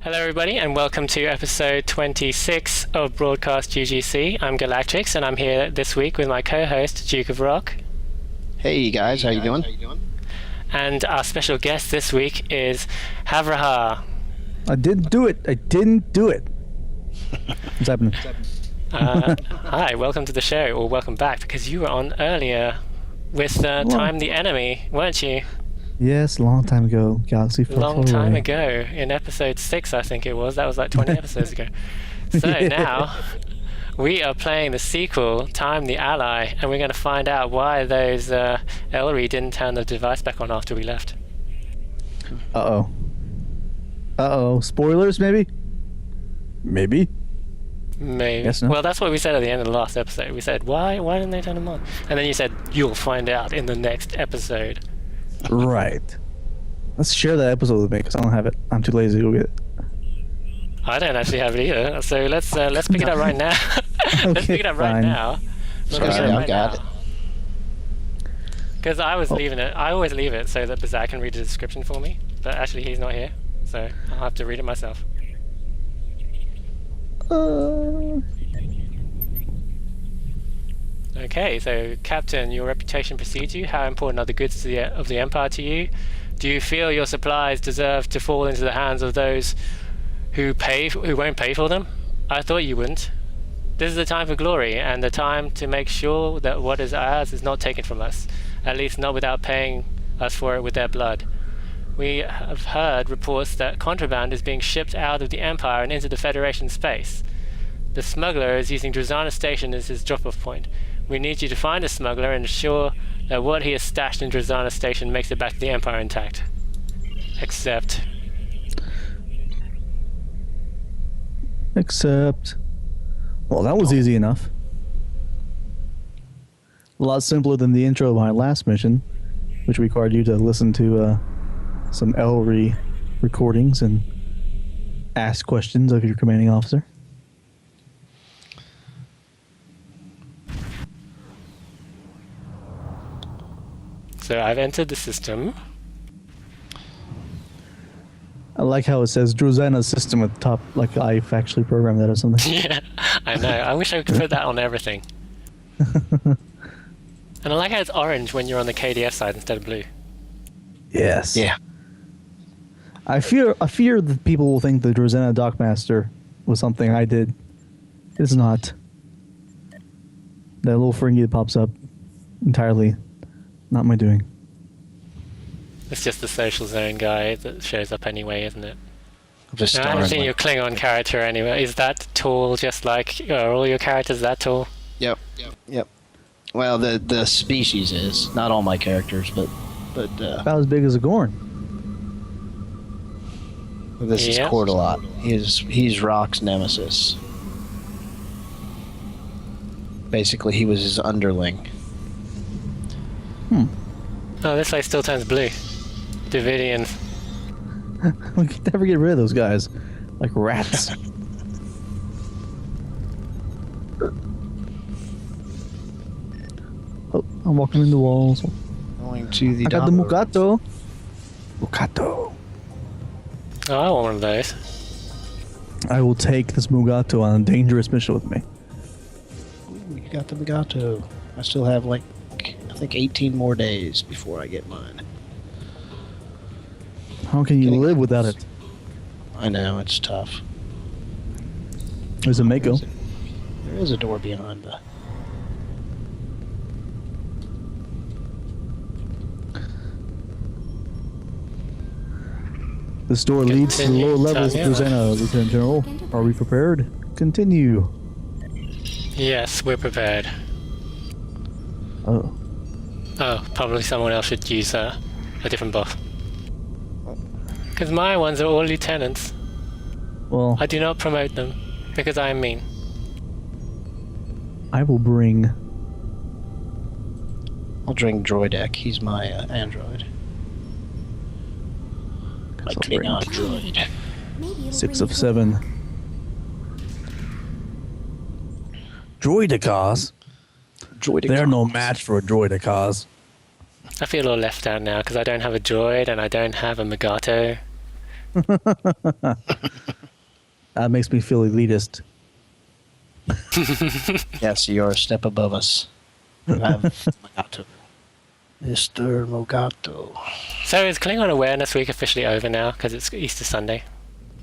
Hello everybody and welcome to episode 26 of Broadcast UGC. I'm Galactrix and I'm here this week with my co-host Duke of Rock. Hey guys, how you doing? And our special guest this week is Havraha. I didn't do it. What's happening? Hi, welcome to the show, or welcome back, because you were on earlier with Time the Enemy, weren't you? Yes, a long time ago. Galaxy far, Long far time away. ago, in episode 6 I think it was. That was like 20 episodes ago. So now we are playing the sequel, Time the Ally, and we're going to find out why those Ellery didn't turn the device back on after we left. Uh-oh. Spoilers, maybe? Maybe. Yes, no? Well, that's what we said at the end of the last episode. We said, why didn't they turn them on? And then you said, you'll find out in the next episode. Right. Let's share that episode with me, because I don't have it. I'm too lazy to go get it. I don't actually have it either. So let's pick it up right now. Let's pick it up right now. I got it. Because I was leaving it. I always leave it so that Bazak can read the description for me. But actually, he's not here, so I'll have to read it myself. Okay, so Captain, your reputation precedes you. How important are the goods of the Empire to you? Do you feel your supplies deserve to fall into the hands of those who won't pay for them? I thought you wouldn't. This is the time for glory, and the time to make sure that what is ours is not taken from us, at least not without paying us for it with their blood. We have heard reports that contraband is being shipped out of the Empire and into the Federation space. The smuggler is using Drazana Station as his drop-off point. We need you to find a smuggler and ensure that what he has stashed in Drazana Station makes it back to the Empire intact. Except... Well, that was easy enough. A lot simpler than the intro of my last mission, which required you to listen to some Ellery recordings and ask questions of your commanding officer. So I've entered the system. I like how it says Drazana system at the top, like I've actually programmed that or something. Yeah, I know. I wish I could put that on everything. And I like how it's orange when you're on the KDF side instead of blue. Yes. Yeah. I fear that people will think the Drazana Dockmaster was something I did. It's not. That little Ferengi that pops up, entirely not my doing. It's just the social zone guy that shows up anyway, isn't it? Just I haven't seen your Klingon character anyway. Is that tall just like, are all your characters that tall? Yep. Well, the species is. Not all my characters, but About as big as a Gorn. this is Cordelot. He's Rock's nemesis. Basically, he was his underling. Oh, this place still turns blue. Davidians. We can never get rid of those guys. Like rats. Oh, I'm walking in the walls. Going to the I got the Mugato. Oh, I want one of those. I will take this Mugato on a dangerous mission with me. You got the Mugato. I still have I think 18 more days before I get mine. How can you live without it? I know, it's tough. There's a Mako. There is a door behind the... This door leads to the lower levels of Drazena, Lieutenant General. Are we prepared? Continue. Yes, we're prepared. Oh. Oh, probably someone else should use a different buff. Because my ones are all lieutenants. Well, I do not promote them, because I am mean. I will bring... I'll drink Droidek. He's my android. My I'll bring Klingon droid. Maybe it'll 6 bring of 7. Droidicars? They're no match for a Droidicars. I feel all left out now because I don't have a droid and I don't have a Megato. That makes me feel elitist. Yes, you're a step above us. You have Mogato. Mr. Mogato. So is Klingon Awareness Week officially over now because it's Easter Sunday?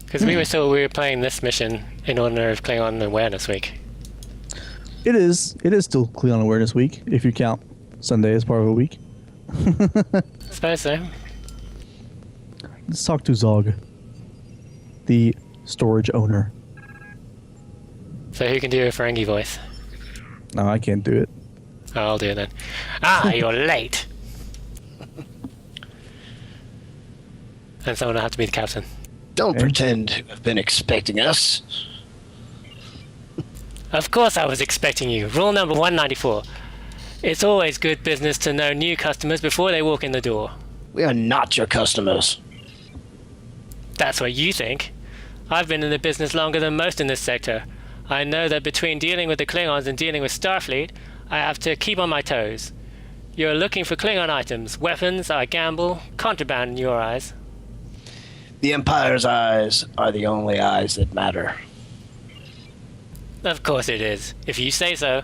Because we were playing this mission in honor of Klingon Awareness Week. It is still Klingon Awareness Week, if you count Sunday as part of a week. I suppose so. Let's talk to Zog, the storage owner. So who can do a Ferengi voice? No, I can't do it. Oh, I'll do it then. Ah, you're late. And someone will have to be the captain. Don't Okay. pretend to have been expecting us. Of course I was expecting you. Rule number 194. It's always good business to know new customers before they walk in the door. We are not your customers. That's what you think. I've been in the business longer than most in this sector. I know that between dealing with the Klingons and dealing with Starfleet, I have to keep on my toes. You're looking for Klingon items. Weapons, I gamble, contraband in your eyes. The Empire's eyes are the only eyes that matter. Of course it is, if you say so.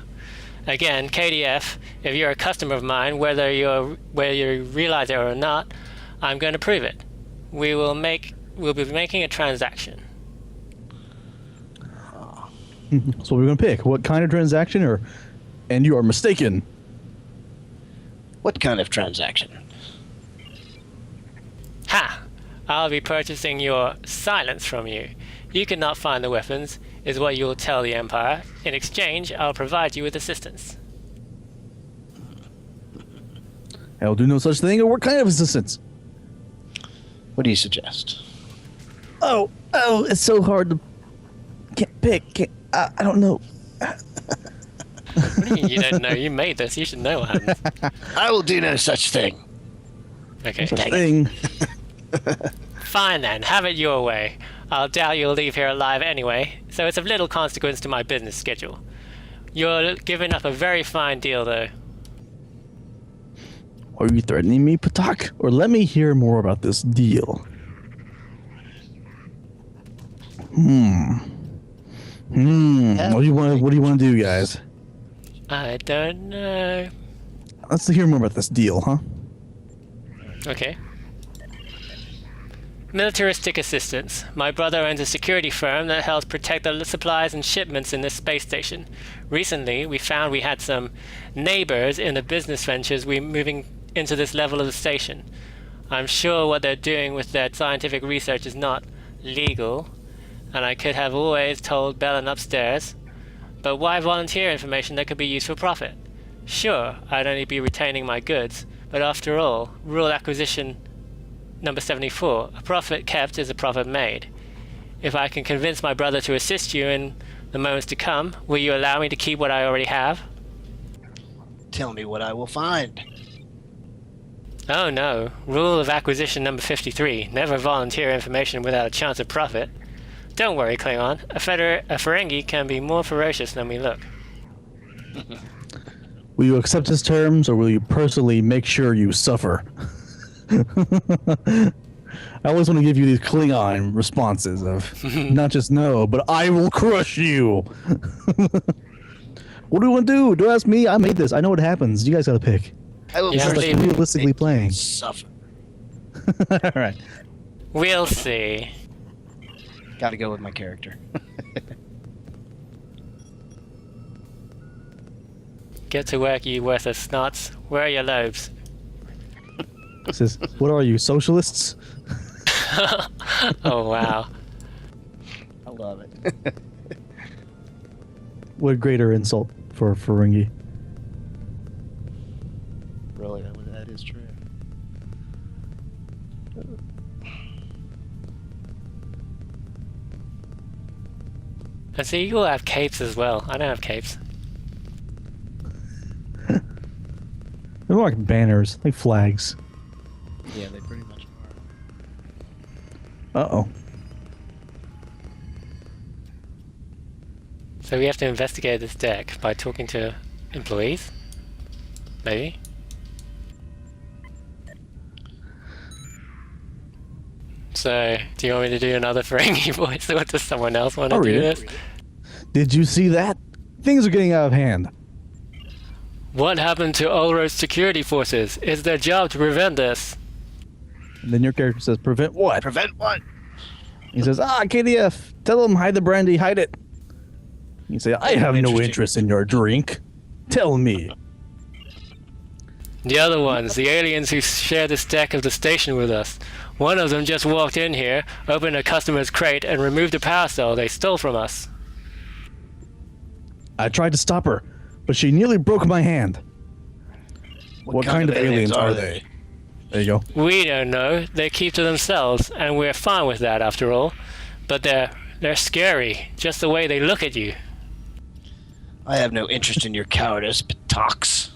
Again, KDF, if you're a customer of mine, whether you realize it or not, I'm going to prove it. We'll be making a transaction. So we're going to pick what kind of transaction, and you are mistaken. What kind of transaction? Ha! I'll be purchasing your silence from you. You cannot find the weapons, is what you'll tell the Empire. In exchange, I'll provide you with assistance. I'll do no such thing, or what kind of assistance? What do you suggest? Oh, it's so hard to... Can't pick. I don't know. What do you mean you don't know? You made this. You should know what happens. I will do no such thing. Okay. Such thing. Fine then. Have it your way. I'll doubt you'll leave here alive anyway, so it's of little consequence to my business schedule. You're giving up a very fine deal, though. Are you threatening me, Patak? Or let me hear more about this deal. What do you want to do, guys? I don't know. Let's hear more about this deal, huh? Okay. Militaristic assistance. My brother owns a security firm that helps protect the supplies and shipments in this space station. Recently, we found we had some neighbors in the business ventures we moving into this level of the station. I'm sure what they're doing with their scientific research is not legal, and I could have always told Bellin upstairs. But why volunteer information that could be used for profit? Sure, I'd only be retaining my goods, but after all, rule acquisition number 74, a profit kept is a profit made. If I can convince my brother to assist you in the moments to come, will you allow me to keep what I already have? Tell me what I will find. Oh no, rule of acquisition number 53, never volunteer information without a chance of profit. Don't worry, Klingon, a Ferengi can be more ferocious than we look. Will you accept his terms, or will you personally make sure you suffer? I always want to give you these Klingon responses of not just no, but I will crush you. What do you want to do? Don't ask me. I made this. I know what happens. You guys got to pick. I will Yeah, This is really like realistically playing. suffer. All right. We'll see. Gotta go with my character. Get to work, you worthless snots. Where are your lobes? Says, what are you, socialists? Oh wow. I love it. What greater insult for Ferengi? Really, that is true. And see, you all have capes as well. I don't have capes. They're more like banners, like flags. Yeah, they pretty much Uh-oh. So we have to investigate this deck by talking to employees? Maybe? So, do you want me to do another Ferengi voice, or does someone else want to I'll do read it. this? Did you see that? Things are getting out of hand. What happened to Ulro's security forces? It's their job to prevent this. And then your character says, prevent what? Prevent what? He says, KDF, tell them hide the brandy, hide it. You say, I have no Interesting. interest in your drink. Tell me. The other ones, the aliens who share this deck of the station with us. One of them just walked in here, opened a customer's crate, and removed a power cell they stole from us. I tried to stop her, but she nearly broke my hand. What kind of aliens are they? There you go. We don't know. They keep to themselves, and we're fine with that after all. But they're scary, just the way they look at you. I have no interest in your cowardice, Patox.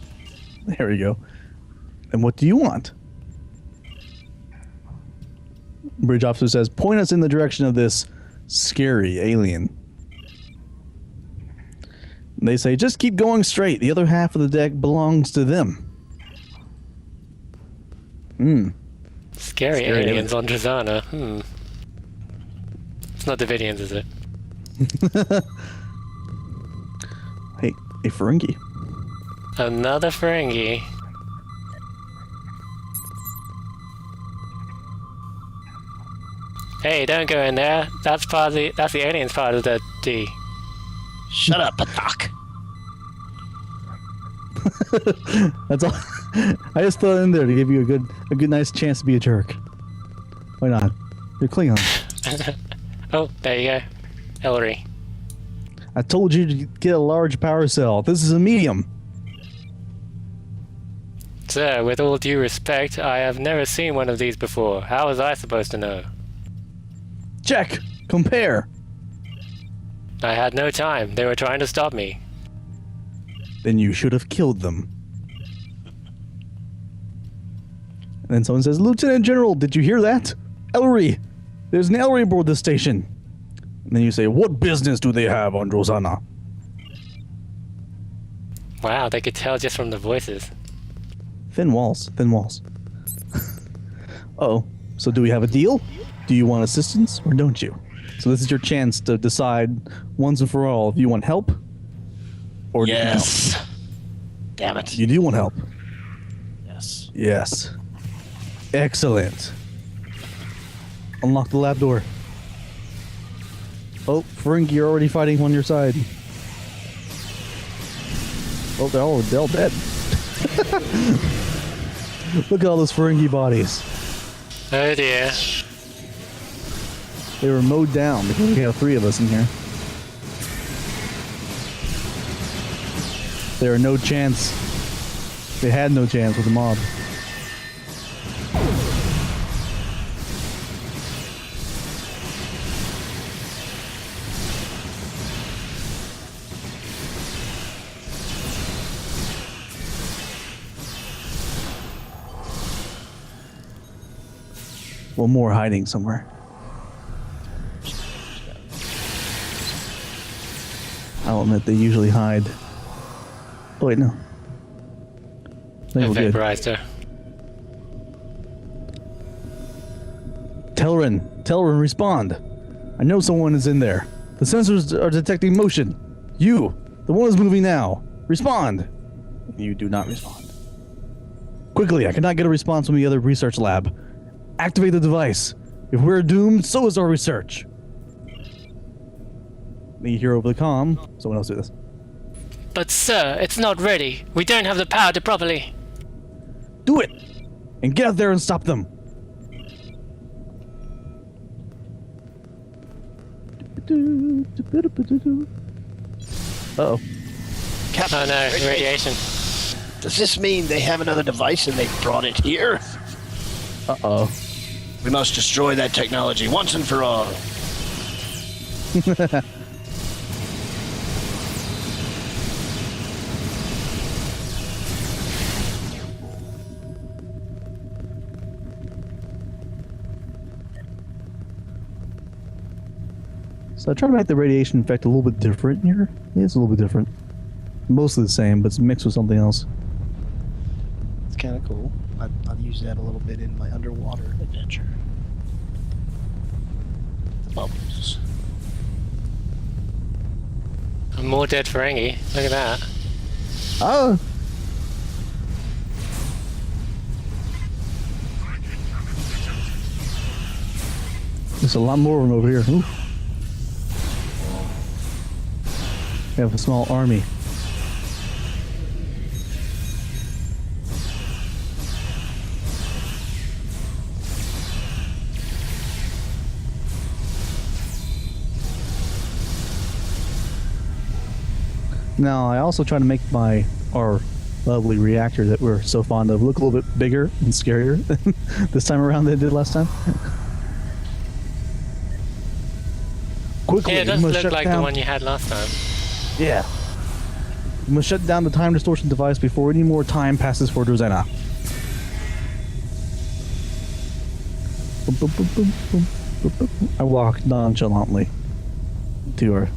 There we go. And what do you want? Bridge officer says, point us in the direction of this scary alien. They say, just keep going straight. The other half of the deck belongs to them. Scary aliens on Drazana. It's not Davidians, is it? Hey, Ferengi. Another Ferengi. Hey, don't go in there. That's the aliens part of the D. Shut up, Patak. That's all. I just threw it in there to give you a good, nice chance to be a jerk. Why not? You're Klingon. Oh, there you go. Ellery. I told you to get a large power cell. This is a medium. Sir, with all due respect, I have never seen one of these before. How was I supposed to know? Check. Compare. I had no time. They were trying to stop me. Then you should have killed them. And then someone says, Lieutenant General, did you hear that? Ellery! There's an Ellery aboard the station. And then you say, what business do they have on Drozana? Wow, they could tell just from the voices. Thin walls. Thin walls. Uh-oh. So do we have a deal? Do you want assistance or don't you? So this is your chance to decide once and for all if you want help or Yes. do you Damn it. not. You do want help. Yes. Yes. Excellent. Unlock the lab door. Oh, Ferengi, you're already fighting on your side. Oh, they're all dead. Look at all those Ferengi bodies. Oh dear. They were mowed down because we have 3 of us in here. There are no chance. They had no chance with the mob. One more hiding somewhere. I'll admit they usually hide. Oh wait, no. I think I we're good. vaporized her. Telrin, respond. I know someone is in there. The sensors are detecting motion. You, the one who's moving now, respond. You do not respond. Quickly, I cannot get a response from the other research lab. Activate the device. If we're doomed, so is our research. You hear over the comm. Someone else do this. But sir, it's not ready. We don't have the power to properly. Do it! And get out there and stop them. Uh-oh. Captain, Oh no, radiation. does this mean they have another device and they've brought it here? Uh-oh. We must destroy that technology once and for all. So I try to make the radiation effect a little bit different here. It's a little bit different. Mostly the same, but it's mixed with something else. It's kind of cool. I'll use that a little bit in my underwater adventure. Bubbles. More dead Ferengi. Look at that. Oh! There's a lot more of them over here. Ooh. We have a small army. Now, I also try to make our lovely reactor that we're so fond of look a little bit bigger and scarier this time around than it did last time. Quickly, Yeah, it we does must look shut like down. the one you had last time. Yeah. We must shut down the time distortion device before any more time passes for Drozena. Boom, boom, boom, boom, boom, boom, boom. I walk nonchalantly to her.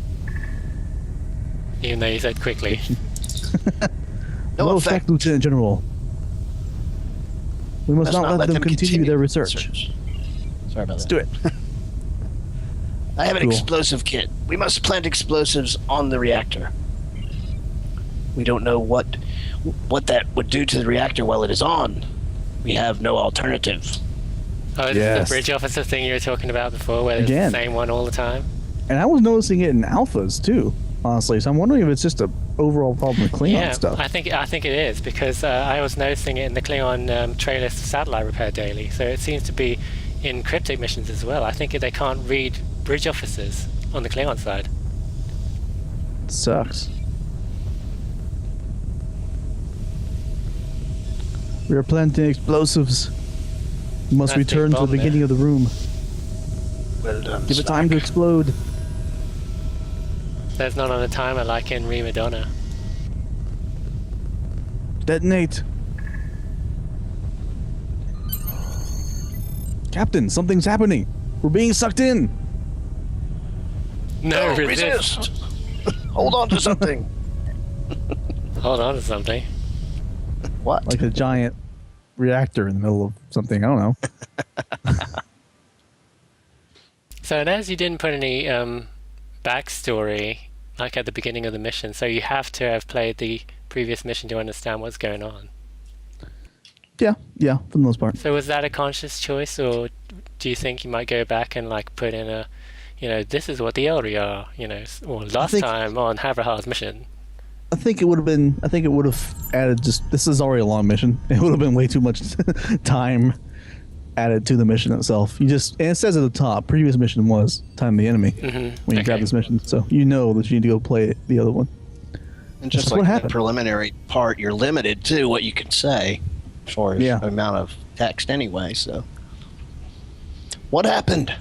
Even though you said quickly. No effect. Lieutenant General. We must Let's not let them continue their research. Sorry about Let's that. do it. I have an Cool. explosive kit. We must plant explosives on the reactor. We don't know what that would do to the reactor while it is on. We have no alternative. Oh, is this Yes. the bridge officer thing you were talking about before, where it's Again. the same one all the time? And I was noticing it in alphas too, honestly. So I'm wondering if it's just a overall problem with Klingon Yeah, stuff. I think it is, because I was noticing it in the Klingon trailers satellite repair daily. So it seems to be in cryptic missions as well. I think they can't read bridge officers on the Klingon side. Sucks. We are planting explosives. We must That big return to the bomb there. beginning of the room. Well done, Give it time to Stark. explode. There's not on a timer like in Rima Donna. Detonate. Captain, something's happening. We're being sucked in. No, No, resist! Hold on to something. Hold on to something. What? Like a giant reactor in the middle of something. I don't know. So, and as you didn't put any backstory, like at the beginning of the mission, so you have to have played the previous mission to understand what's going on. Yeah, for the most part. So was that a conscious choice, or do you think you might go back and like put in a, this is what the Elri are, or last think- time on Havrahar's mission? I think it would have added this is already a long mission. It would have been way too much time added to the mission itself. And it says at the top, previous mission was time the enemy when you grab this mission. So you know that you need to go play the other one. And just That's like what in the happened. preliminary part, you're limited to what you can say as far as Yeah. the amount of text anyway, so. What happened?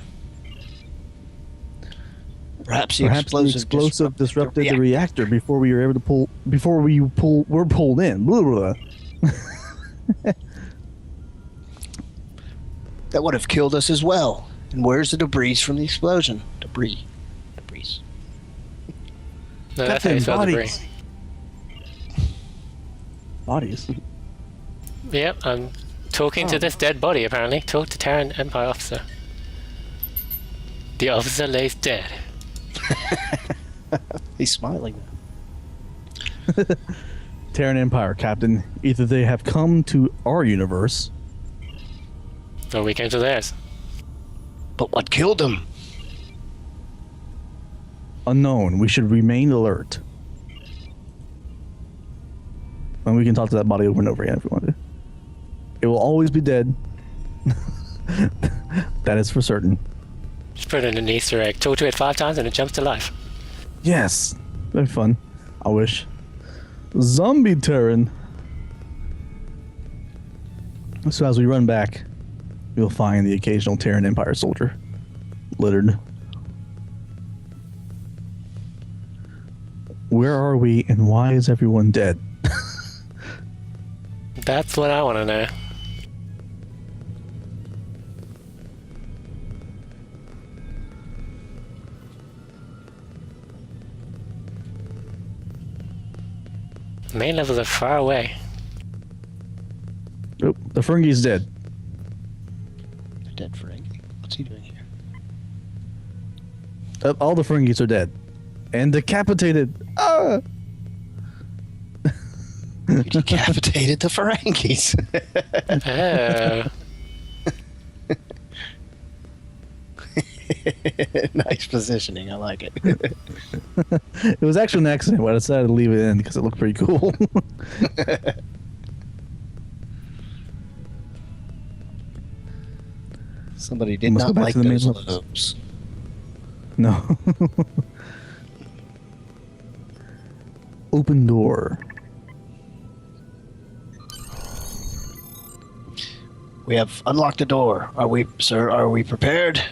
Perhaps the explosive disrupted the reactor before we were able to were pulled in. Blah, blah, blah. That would have killed us as well. And where's the debris from the explosion? Debris. No, that's how you spell debris. Bodies. Yep, I'm talking to this dead body apparently. Talk to Terran Empire officer. The officer lays dead. He's smiling. Terran Empire, Captain. Either they have come to our universe. Or we came to theirs. But what killed him? Unknown. We should remain alert. And we can talk to that body over and over again if we want to. It will always be dead. That is for certain. Just put it in an Easter egg. Talk to it 5 times and it jumps to life. Yes. Very fun. I wish. Zombie Terran. So as we run back, you'll find the occasional Terran Empire soldier littered. Where are we and why is everyone dead? That's what I want to know. Main levels are far away. Oh, the Ferengi's dead. The dead Ferengi. What's he doing here? All the Ferengis are dead. And decapitated. Ah! You decapitated the Ferengis. Oh. Nice positioning. I like it. It was actually an accident, but I decided to leave it in because it looked pretty cool. Somebody did Must not go back like to the main those levels. lobes. No. Open door. We have unlocked the door. Are we, sir? Are we prepared?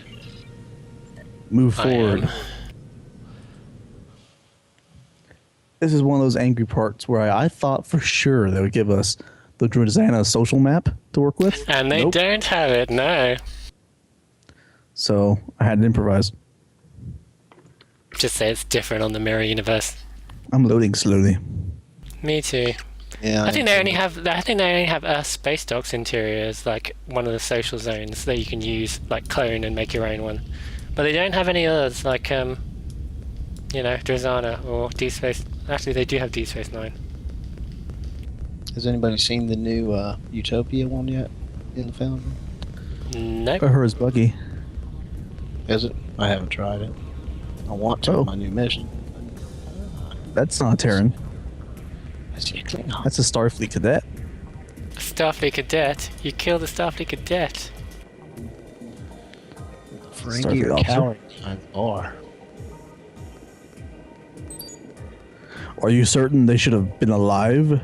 Move I forward. am. This is one of those angry parts where I thought for sure they would give us the Drazana social map to work with. And they Nope. don't have it, no. So I had to improvise. Just say it's different on the Mirror Universe. I'm loading slowly. Me too. Yeah. I think they only have Earth space docks interior as like one of the social zones that you can use, like clone and make your own one. But they don't have any others like Drazana or D Space. Actually, they do have D Space 9. Has anybody seen the new Utopia one yet in the Foundry? Nope. Her is buggy. Is it? I haven't tried it. I want to Oh. on my new mission. That's not a Terran. I see a Klingon. That's a Starfleet cadet. Starfleet Cadet. You killed the Starfleet Cadet. Ferengi Starfleet or officer. coward behind the bar. Are you certain they should have been alive?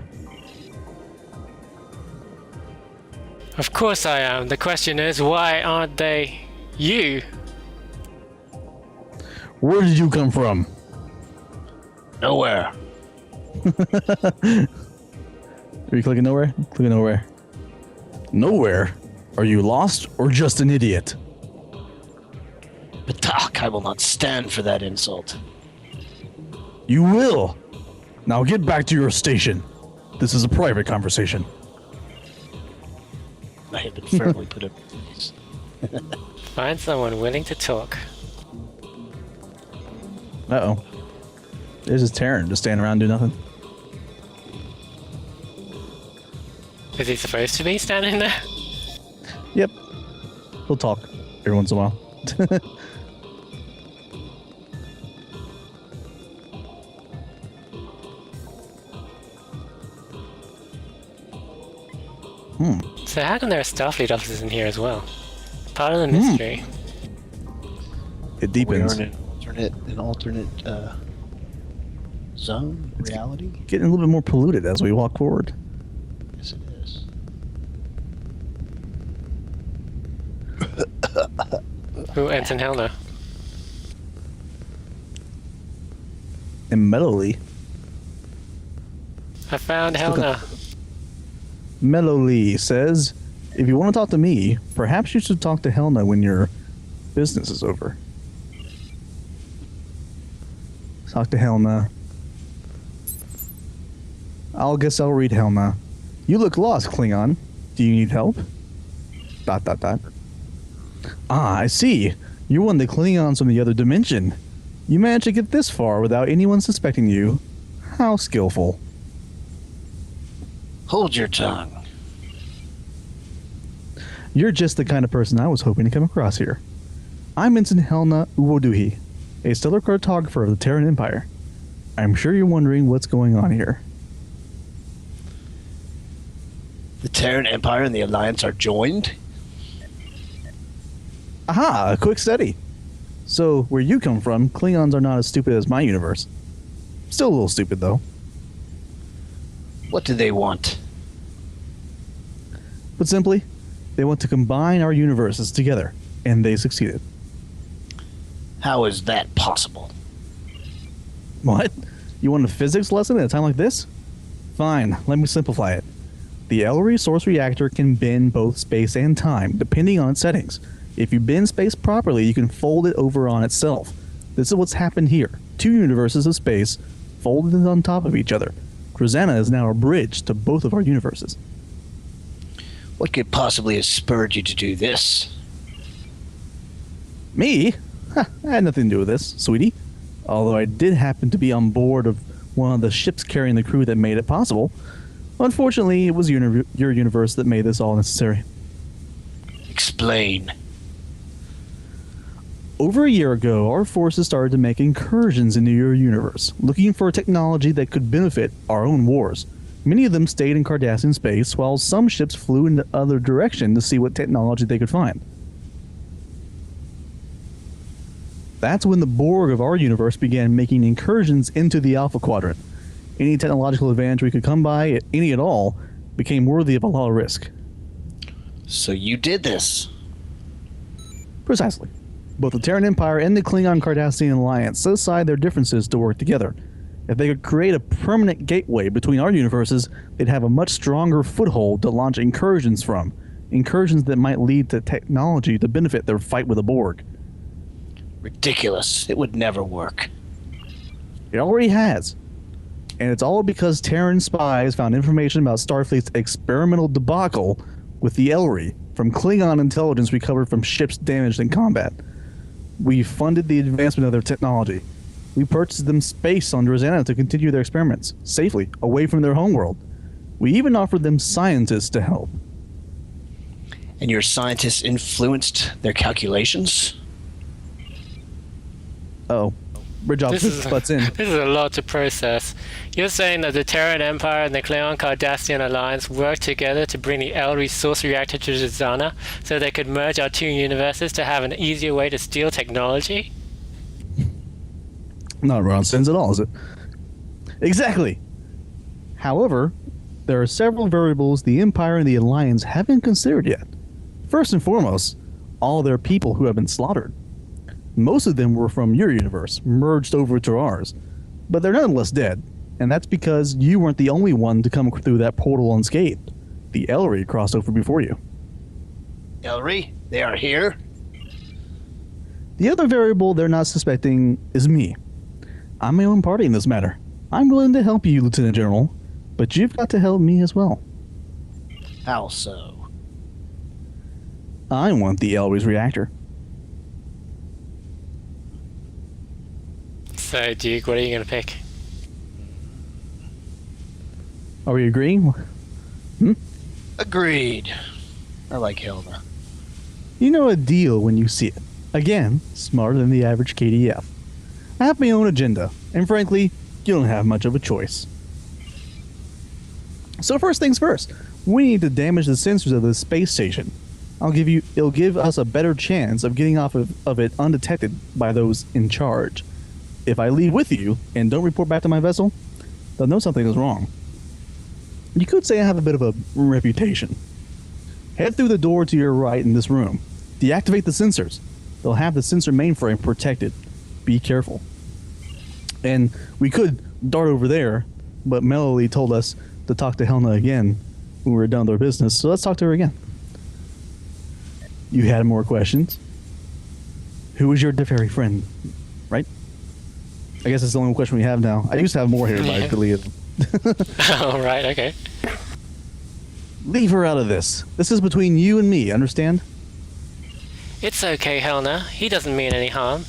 Of course I am. The question is, why aren't they you? Where did you come from? Nowhere. Are you clicking nowhere? Clicking nowhere. Nowhere? Are you lost or just an idiot? Batak, I will not stand for that insult. You will. Now get back to your station. This is a private conversation. I have been firmly put in place. Find someone willing to talk. Uh-oh. There's this Terran just standing around doing nothing. Is he supposed to be standing there? Yep. He'll talk every once in a while. So how come there are Starfleet officers in here as well? Part of the mystery. It We deepens. are in an alternate zone, reality. Getting a little bit more polluted as we walk forward. Yes, it is. Who Ensign Helena? And mellowly, I found Helena. Mellowly says, if you want to talk to me, perhaps you should talk to Helena when your business is over. Talk to Helena. Guess I'll read Helena. You look lost, Klingon. Do you need help? ... Ah, I see. You're one of the Klingons from the other dimension. You managed to get this far without anyone suspecting you. How skillful. Hold your tongue. You're just the kind of person I was hoping to come across here. I'm Ensign Helena Uwoduhi, a stellar cartographer of the Terran Empire. I'm sure you're wondering what's going on here. The Terran Empire and the Alliance are joined? Aha, a quick study. So, where you come from, Klingons are not as stupid as my universe. Still a little stupid, though. What do they want? But simply, they want to combine our universes together, and they succeeded. How is that possible? What? You want a physics lesson at a time like this? Fine, let me simplify it. The Ellery Source Reactor can bend both space and time, depending on its settings. If you bend space properly, you can fold it over on itself. This is what's happened here. Two universes of space folded on top of each other. Rosanna is now a bridge to both of our universes. What could possibly have spurred you to do this? Me? I had nothing to do with this, sweetie. Although I did happen to be on board of one of the ships carrying the crew that made it possible. Unfortunately, it was your universe that made this all necessary. Explain. Over a year ago, our forces started to make incursions into your universe, looking for technology that could benefit our own wars. Many of them stayed in Cardassian space, while some ships flew in the other direction to see what technology they could find. That's when the Borg of our universe began making incursions into the Alpha Quadrant. Any technological advantage we could come by, any at all, became worthy of a lot of risk. So you did this? Precisely. Both the Terran Empire and the Klingon-Cardassian Alliance set aside their differences to work together. If they could create a permanent gateway between our universes, they'd have a much stronger foothold to launch incursions from. Incursions that might lead to technology to benefit their fight with the Borg. Ridiculous. It would never work. It already has. And it's all because Terran spies found information about Starfleet's experimental debacle with the Ellery from Klingon intelligence recovered from ships damaged in combat. We funded the advancement of their technology. We purchased them space on Rosanna to continue their experiments, safely, away from their homeworld. We even offered them scientists to help. And your scientists influenced their calculations? Oh, Bridge Officer butts in. This is a lot to process. You're saying that the Terran Empire and the Klingon-Cardassian Alliance worked together to bring the Ellery Source Reactor to Zana so they could merge our two universes to have an easier way to steal technology? Not nonsense at all, is it? Exactly. However, there are several variables the Empire and the Alliance haven't considered yet. First and foremost, all their people who have been slaughtered. Most of them were from your universe, merged over to ours. But they're nonetheless dead, and that's because you weren't the only one to come through that portal unscathed. The Ellery crossed over before you. Ellery, they are here? The other variable they're not suspecting is me. I'm my own party in this matter. I'm willing to help you, Lieutenant General, but you've got to help me as well. How so? I want the Ellery's reactor. So, Duke, what are you going to pick? Are we agreeing? Agreed. I like Hilda. You know a deal when you see it. Again, smarter than the average KDF. I have my own agenda, and frankly, you don't have much of a choice. So first things first, we need to damage the sensors of the space station. It'll give us a better chance of getting off of it undetected by those in charge. If I leave with you and don't report back to my vessel, they'll know something is wrong. You could say I have a bit of a reputation. Head through the door to your right in this room. Deactivate the sensors. They'll have the sensor mainframe protected. Be careful. And we could dart over there, but Melody told us to talk to Helena again when we were done with our business, so let's talk to her again. You had more questions? Who is your Deferi friend, right? I guess it's the only question we have now. I used to have more here, but I deleted them. Oh, right, okay. Leave her out of this. This is between you and me, understand? It's okay, Helena. He doesn't mean any harm.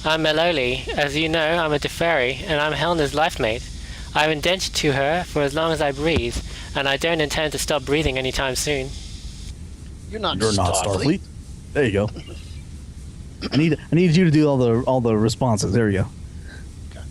I'm Meloli. As you know, I'm a Deferi, and I'm Helena's life mate. I'm indentured to her for as long as I breathe, and I don't intend to stop breathing anytime soon. You're not Starfleet. There you go. I need you to do all the responses. There you go. Okay.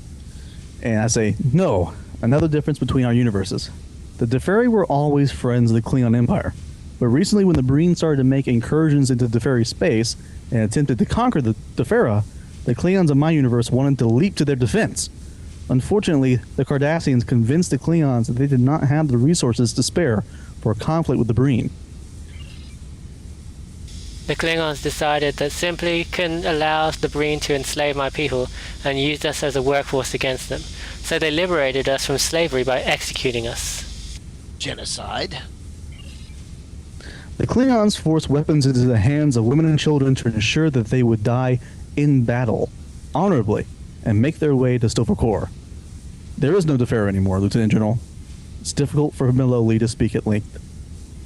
And I say, no. Another difference between our universes. The Deferi were always friends of the Klingon Empire. But recently, when the Breen started to make incursions into Deferi space and attempted to conquer the Defera, the Klingons of my universe wanted to leap to their defense. Unfortunately, the Cardassians convinced the Klingons that they did not have the resources to spare for a conflict with the Breen. The Klingons decided that simply couldn't allow the Breen to enslave my people and used us as a workforce against them. So they liberated us from slavery by executing us. Genocide. The Klingons forced weapons into the hands of women and children to ensure that they would die in battle, honorably, and make their way to Stofakor. There is no Defera anymore, Lieutenant General. It's difficult for Maloli to speak at length.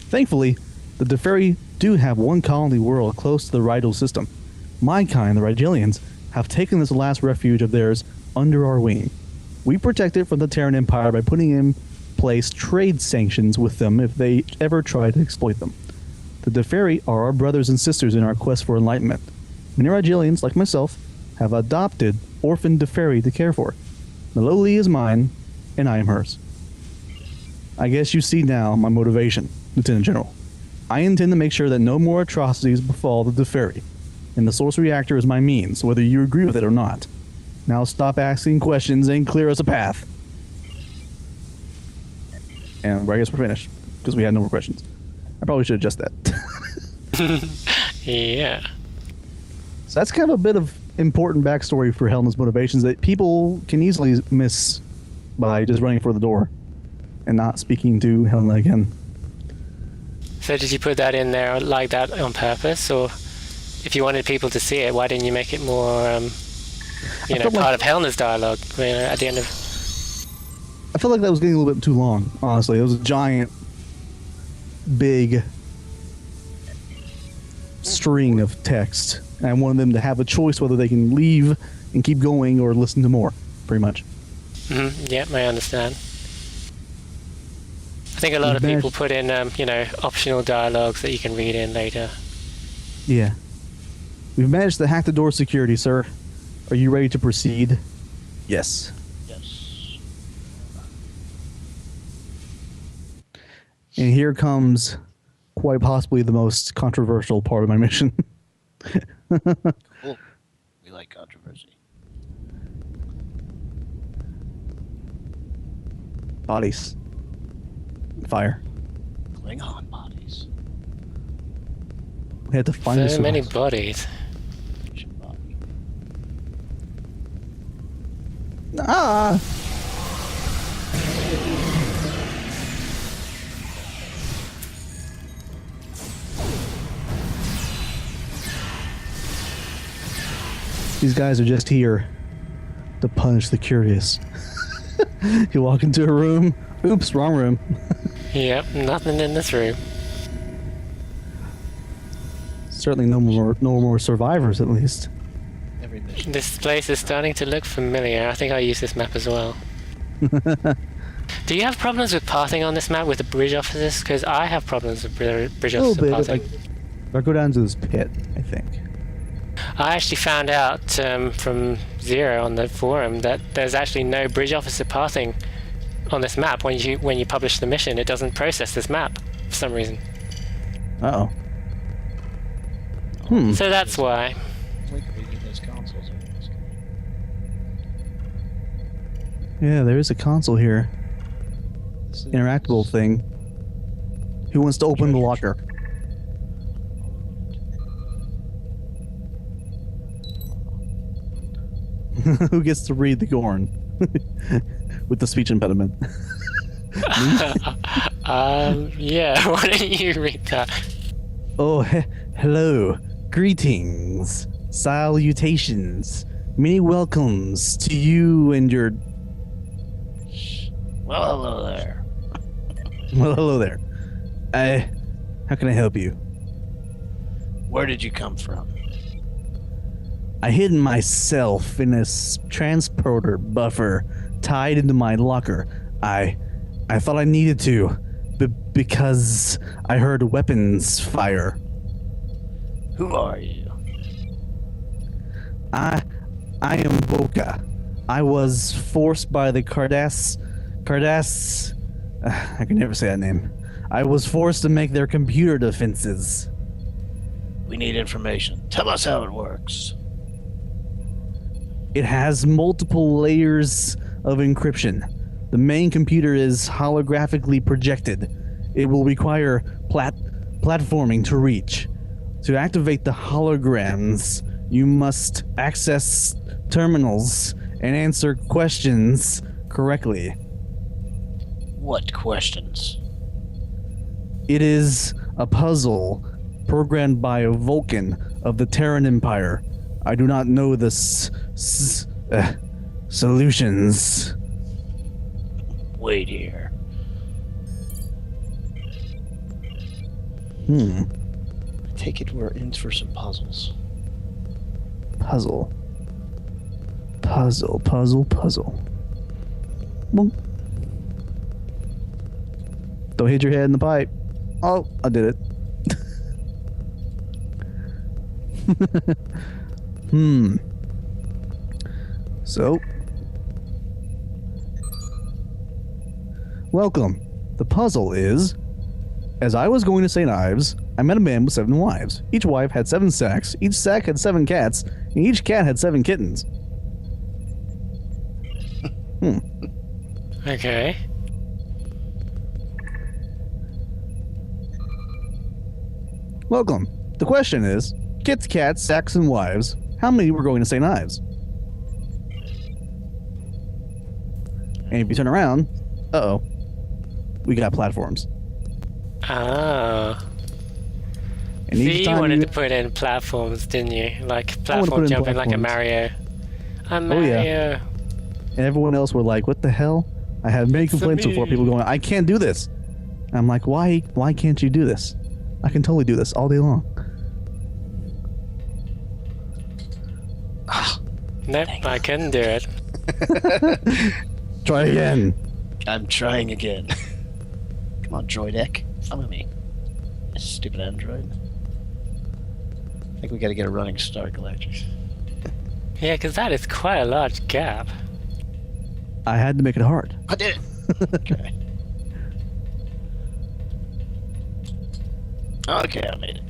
Thankfully, the Deferi do have one colony world close to the Rydal system. My kind, the Rygelians, have taken this last refuge of theirs under our wing. We protect it from the Terran Empire by putting in place trade sanctions with them if they ever try to exploit them. The Deferi are our brothers and sisters in our quest for enlightenment. Many Rygelians, like myself, have adopted orphan Deferi to care for. Maloli is mine, and I am hers. I guess you see now my motivation, Lieutenant General. I intend to make sure that no more atrocities befall the Deferi, and the source reactor is my means, whether you agree with it or not. Now stop asking questions and clear us a path. And I guess we're finished, because we had no more questions. I probably should adjust that. Yeah. So that's kind of a bit of important backstory for Helena's motivations that people can easily miss by just running for the door and not speaking to Helena again. So did you put that in there like that on purpose, or if you wanted people to see it, why didn't you make it more, part of Helena's dialogue? At the end of. I felt like that was getting a little bit too long. Honestly, it was a giant, big string of text, and I wanted them to have a choice whether they can leave and keep going or listen to more. Pretty much. Mm-hmm. Yeah, I understand. I think a lot of people put in, optional dialogues that you can read in later. Yeah. We've managed to hack the door security, sir. Are you ready to proceed? Yes. Yes. And here comes quite possibly the most controversial part of my mission. Cool. We like controversy. Bodies. Fire. Klingon bodies. We had to find so many bodies. Body. Ah! These guys are just here to punish the curious. You walk into a room. Oops, wrong room. Yep, nothing in this room. Certainly no more survivors, at least. Every mission. This place is starting to look familiar. I think I use this map as well. Do you have problems with pathing on this map with the bridge officers? Because I have problems with bridge A officer little bit. pathing. If I go down to this pit, I think. I actually found out from Zero on the forum that there's actually no bridge officer pathing on this map. When you publish the mission, it doesn't process this map for some reason. Uh-oh. So that's why. We could be getting those consoles over this. Yeah, there is a console here. Interactable thing. Who wants to open the locker? Who gets to read the Gorn? With the speech impediment. Yeah, why don't you read that? Oh, hello. Greetings. Salutations. Many welcomes to you and your... Well, hello there. Well, hello there. How can I help you? Where did you come from? I hid myself in a transporter buffer tied into my locker. I thought I needed to, because I heard weapons fire. Who are you? I am Boca. I was forced by the I can never say that name. I was forced to make their computer defenses. We need information. Tell us how it works. It has multiple layers of encryption. The main computer is holographically projected. It will require platforming to reach. To activate the holograms, you must access terminals and answer questions correctly. What questions? It is a puzzle programmed by a Vulcan of the Terran Empire. I do not know the solutions. Wait here. I take it we're in for some puzzles. Puzzle. Boom. Don't hit your head in the pipe. Oh, I did it. So, welcome. The puzzle is, as I was going to St. Ives, I met a man with 7 wives. Each wife had 7 sacks, each sack had 7 cats, and each cat had 7 kittens. Okay. Welcome. The question is, kits, cats, sacks, and wives, how many were going to St. Ives? And if you turn around, uh-oh, we got platforms. Ah. And See, each you time wanted to put in platforms, didn't you? Like put platform in jumping like a platforms. Mario. I'm Oh, Mario. yeah. And everyone else were like, what the hell? I had many complaints before, people going, I can't do this. And I'm like, why can't you do this? I can totally do this all day long. Nope, I couldn't do it. Try again. I'm trying again. Come on, Droidek. Follow me. Stupid android. I think we gotta get a running start, Galactus. Yeah, because that is quite a large gap. I had to make it hard. I did it! Okay. Okay, I made it.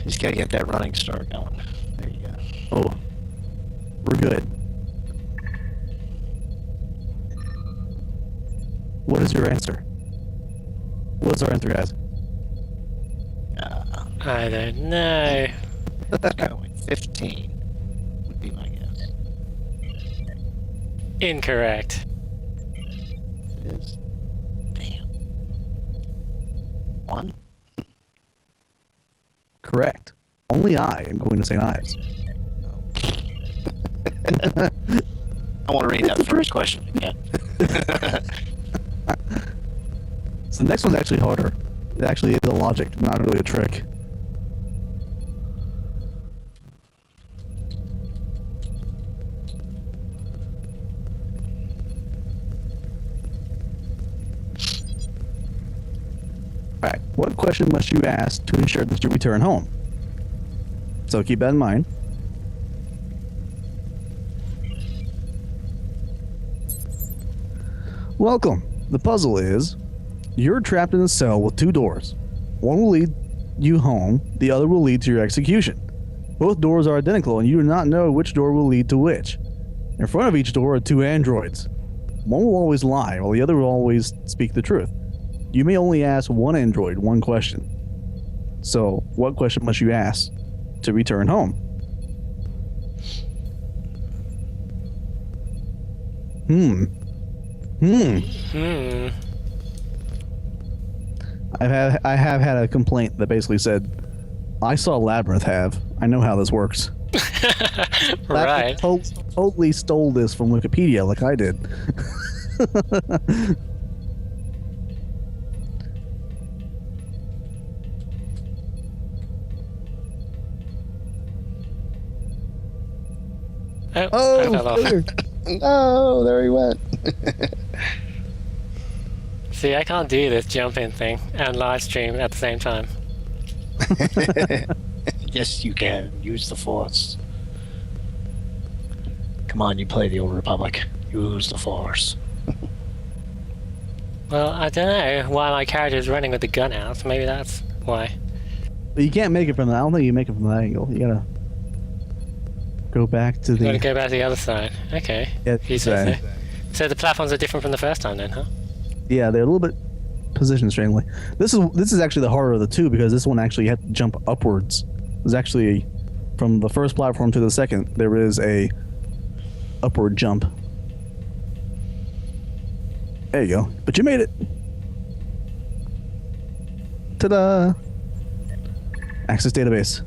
Just gotta get that running start going. There you go. Oh, we're good. What is your answer? What's our answer, guys? I don't know. Let's go with 15 would be my guess. Incorrect. It is. Damn. 1? Correct. Only I am going to St. Ives. I want to read that first question again. So the next one's actually harder. It actually is a logic, not really a trick. Alright, what question must you ask to ensure that you return home? So keep that in mind. Welcome. The puzzle is, you're trapped in a cell with 2 doors. One will lead you home, the other will lead to your execution. Both doors are identical and you do not know which door will lead to which. In front of each door are 2 androids. One will always lie, while the other will always speak the truth. You may only ask one android one question. So, what question must you ask to return home? I have had a complaint that basically said, I saw Labyrinth have. I know how this works. Right. Totally stole this from Wikipedia like I did. Oh, I fell off. Clear. Oh, there he went. See, I can't do this jumping thing and live stream at the same time. Yes, you can. Use the Force. Come on, you play the Old Republic. Use the Force. Well, I don't know why my character is running with the gun out. Maybe that's why. But you can't make it from that. I don't think you make it from that angle. You gotta go back to the. You gotta go back to the other side. Okay. Yeah, If you say so. So the platforms are different from the first time then, huh? Yeah, they're a little bit positioned strangely. This is actually the harder of the two because this one actually had to jump upwards. There's actually from the first platform to the second, there is a upward jump. There you go. But you made it. Ta-da! Access database.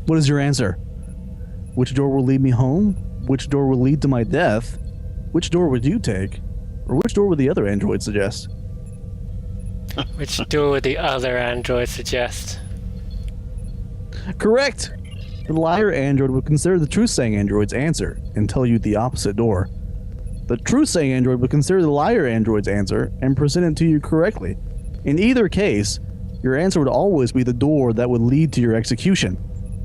What is your answer? Which door will lead me home? Which door will lead to my death? Which door would you take? Or which door would the other android suggest? Which door would the other android suggest? Correct! The liar android would consider the truth-saying android's answer and tell you the opposite door. The truth-saying android would consider the liar android's answer and present it to you correctly. In either case, your answer would always be the door that would lead to your execution,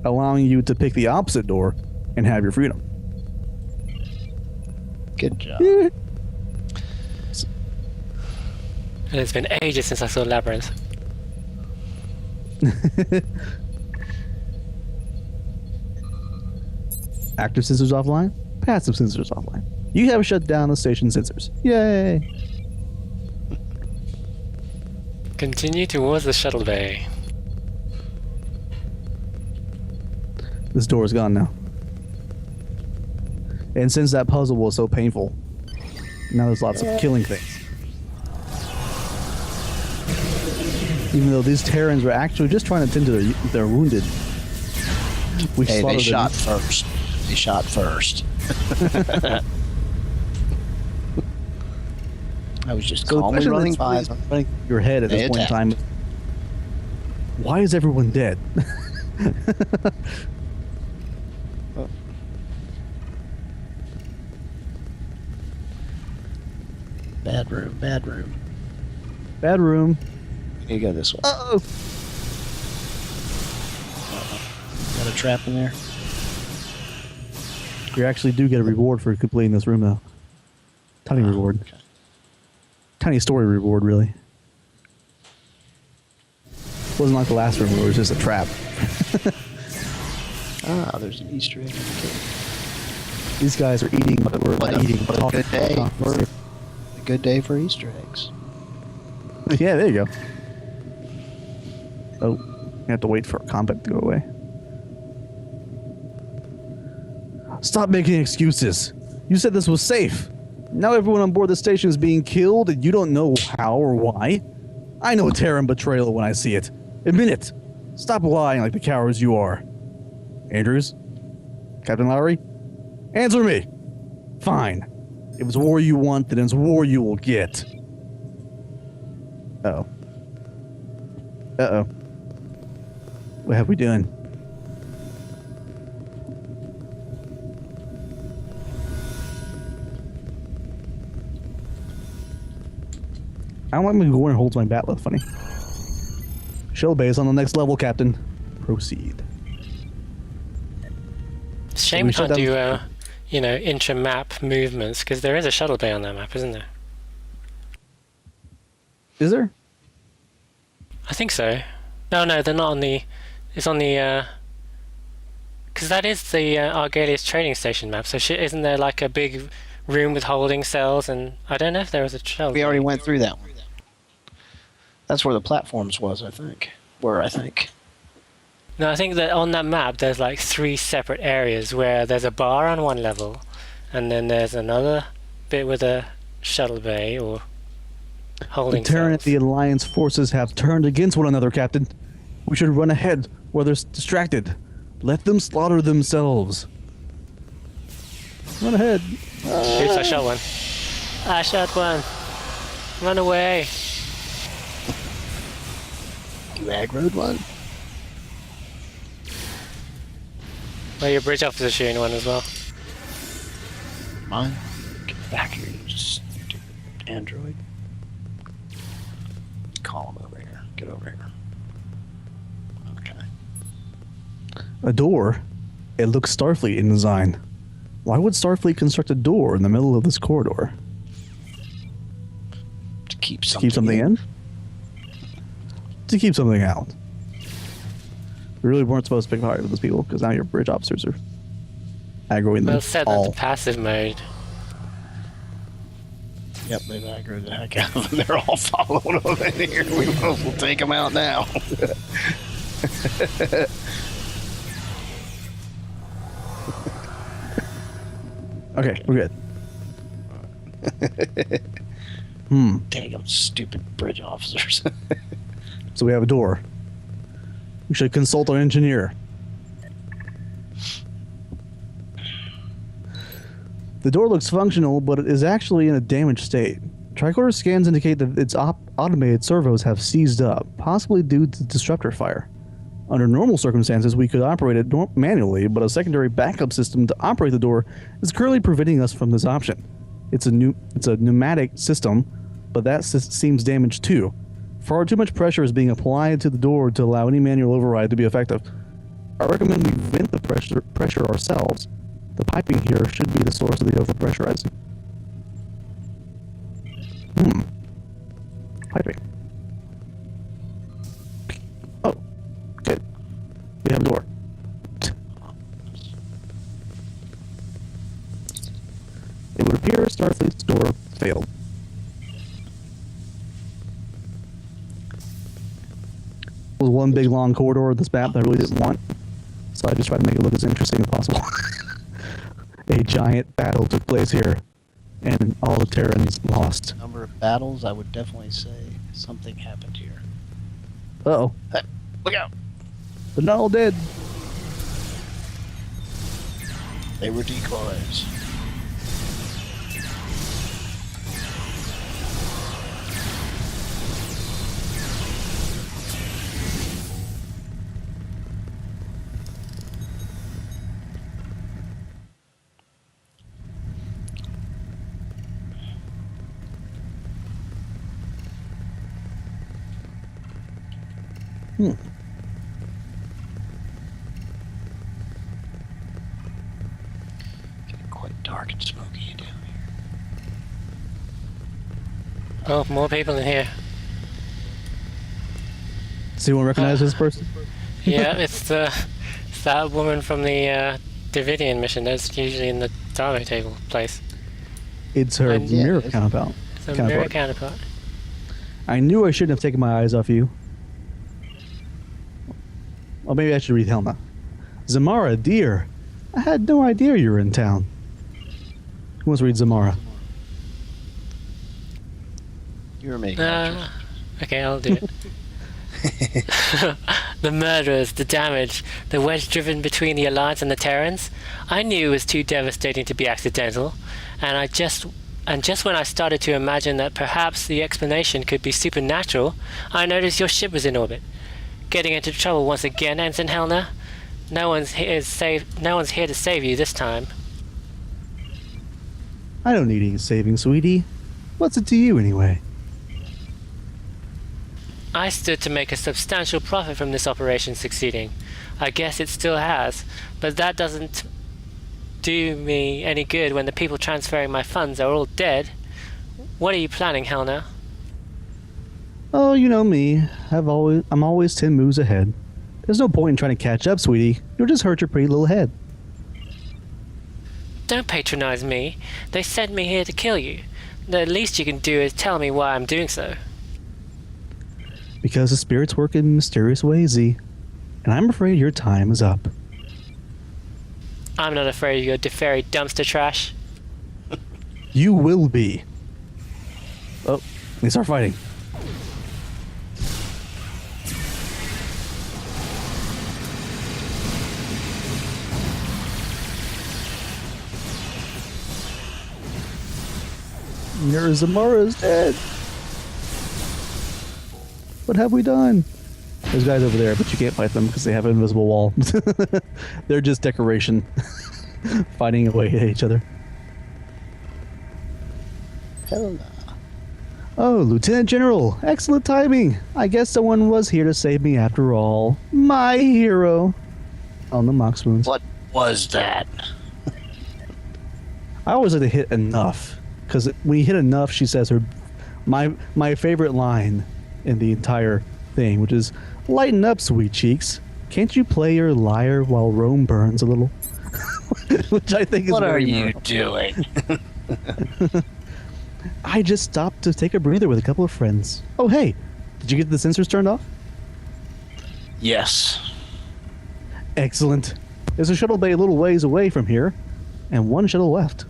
allowing you to pick the opposite door and have your freedom. Good job. And it's been ages since I saw Labyrinth. Active sensors offline, passive sensors offline. You have shut down the station sensors. Yay! Continue towards the shuttle bay. This door is gone now. And since that puzzle was so painful, now there's lots of killing things. Even though these Terrans were actually just trying to tend to their wounded. Hey, they shot first. They shot first. I was just calmly running by them. Running your head at this point in time. Why is everyone dead? Bad room, bad room. Bad room. You go this way. Uh-oh. Got a trap in there? You actually do get a reward for completing this room, though. Tiny reward. Okay. Tiny story reward, really. Wasn't like the last room where it was just a trap. There's an Easter egg. These guys are eating, but we're not eating. What a good day. A good day for Easter eggs. Yeah, there you go. Oh, you have to wait for combat to go away. Stop making excuses. You said this was safe. Now everyone on board the station is being killed and you don't know how or why. I know Terran betrayal when I see it. Admit it. Stop lying like the cowards you are. Andrews? Captain Lowry? Answer me. Fine. If it's war you want, then it's war you will get. Uh-oh. Uh-oh. What have we done? I don't like when Gordon holds my bat left funny. Shell base on the next level, Captain. Proceed. It's a shame we can't do, intra-map movements, because there is a shuttle bay on that map, isn't there? Is there? I think so. No, they're not on the... It's on the, because that is the Argalius trading station map, so isn't there like a big room with holding cells, and I don't know if there was a shuttle bay. We already went through that one. That's where the platforms was, I think. No, I think that on that map there's like 3 separate areas where there's a bar on one level, and then there's another bit with a shuttle bay or holding the Terran and cells. the Alliance forces have turned against one another, Captain. We should run ahead where they're distracted. Let them slaughter themselves. Run ahead. Oops, I shot one. I shot one. Run away. You aggroed one? Well, your bridge officer shooting one as well. Mine? Get back here, you stupid android. Call him over here. Get over here. Okay. A door? It looks Starfleet in design. Why would Starfleet construct a door in the middle of this corridor? keep To something, keep something in? To keep something out. We really weren't supposed to pick fire with those people, because now your bridge officers are aggroing them Well, set that all. to passive mode. Yep, they've aggroed the heck out of them. They're all following them in here. We will take them out now. Okay, we're good. Dang them stupid bridge officers. So we have a door. We should consult our engineer. The door looks functional, but it is actually in a damaged state. Tricorder scans indicate that its automated servos have seized up, possibly due to disruptor fire. Under normal circumstances, we could operate it manually, but a secondary backup system to operate the door is currently preventing us from this option. It's a pneumatic system, but that seems damaged too. Far too much pressure is being applied to the door to allow any manual override to be effective. I recommend we vent the pressure ourselves. The piping here should be the source of the overpressurizing. Piping. Oh, good. We have a door. It would appear Starfleet's door failed. It was one big long corridor of this map that I really didn't want, so I just tried to make it look as interesting as possible. A giant battle took place here, and all the Terrans lost. Number of battles, I would definitely say something happened here. Uh-oh. Hey, look out! They're not all dead. They were decoys. Getting quite dark and smoky down here. Oh, more people in here. Does anyone recognize this person? Yeah, it's that woman from the Davidian mission. That's usually in the Darbo table place. It's her Yeah, mirror it's- counterpart. It's a mirror counterpart. I knew I shouldn't have taken my eyes off you. Well, maybe I should read Helena. Zamara, dear. I had no idea you were in town. Who wants to read Zamara? You were making Okay, I'll do it. The murderers, the damage, the wedge driven between the Alliance and the Terrans. I knew it was too devastating to be accidental, and just when I started to imagine that perhaps the explanation could be supernatural, I noticed your ship was in orbit. Getting into trouble once again, Ensign Helena. No one's here to save you this time. I don't need any saving, sweetie. What's it to you, anyway? I stood to make a substantial profit from this operation succeeding. I guess it still has, but that doesn't do me any good when the people transferring my funds are all dead. What are you planning, Helena? Oh, you know me. I'm always 10 moves ahead. There's no point in trying to catch up, sweetie. You'll just hurt your pretty little head. Don't patronize me. They sent me here to kill you. The least you can do is tell me why I'm doing so. Because the spirits work in mysterious ways, Z. And I'm afraid your time is up. I'm not afraid of your DeFerry dumpster trash. You will be. Oh, they start fighting. Zamara's dead. What have we done? There's guys over there, but you can't fight them because they have an invisible wall. They're just decoration. Fighting away at each other. Helena. Oh, Lieutenant General. Excellent timing. I guess someone was here to save me after all. My hero. On the mock spoons. What was that? I always like to hit enough. Because when you hit enough, she says her my favorite line in the entire thing, which is, "Lighten up, sweet cheeks. Can't you play your lyre while Rome burns a little?" Which I think is What are very you memorable. doing? I just stopped to take a breather with a couple of friends. Oh, hey, did you get the sensors turned off? Yes. Excellent. There's a shuttle bay a little ways away from here, and one shuttle left.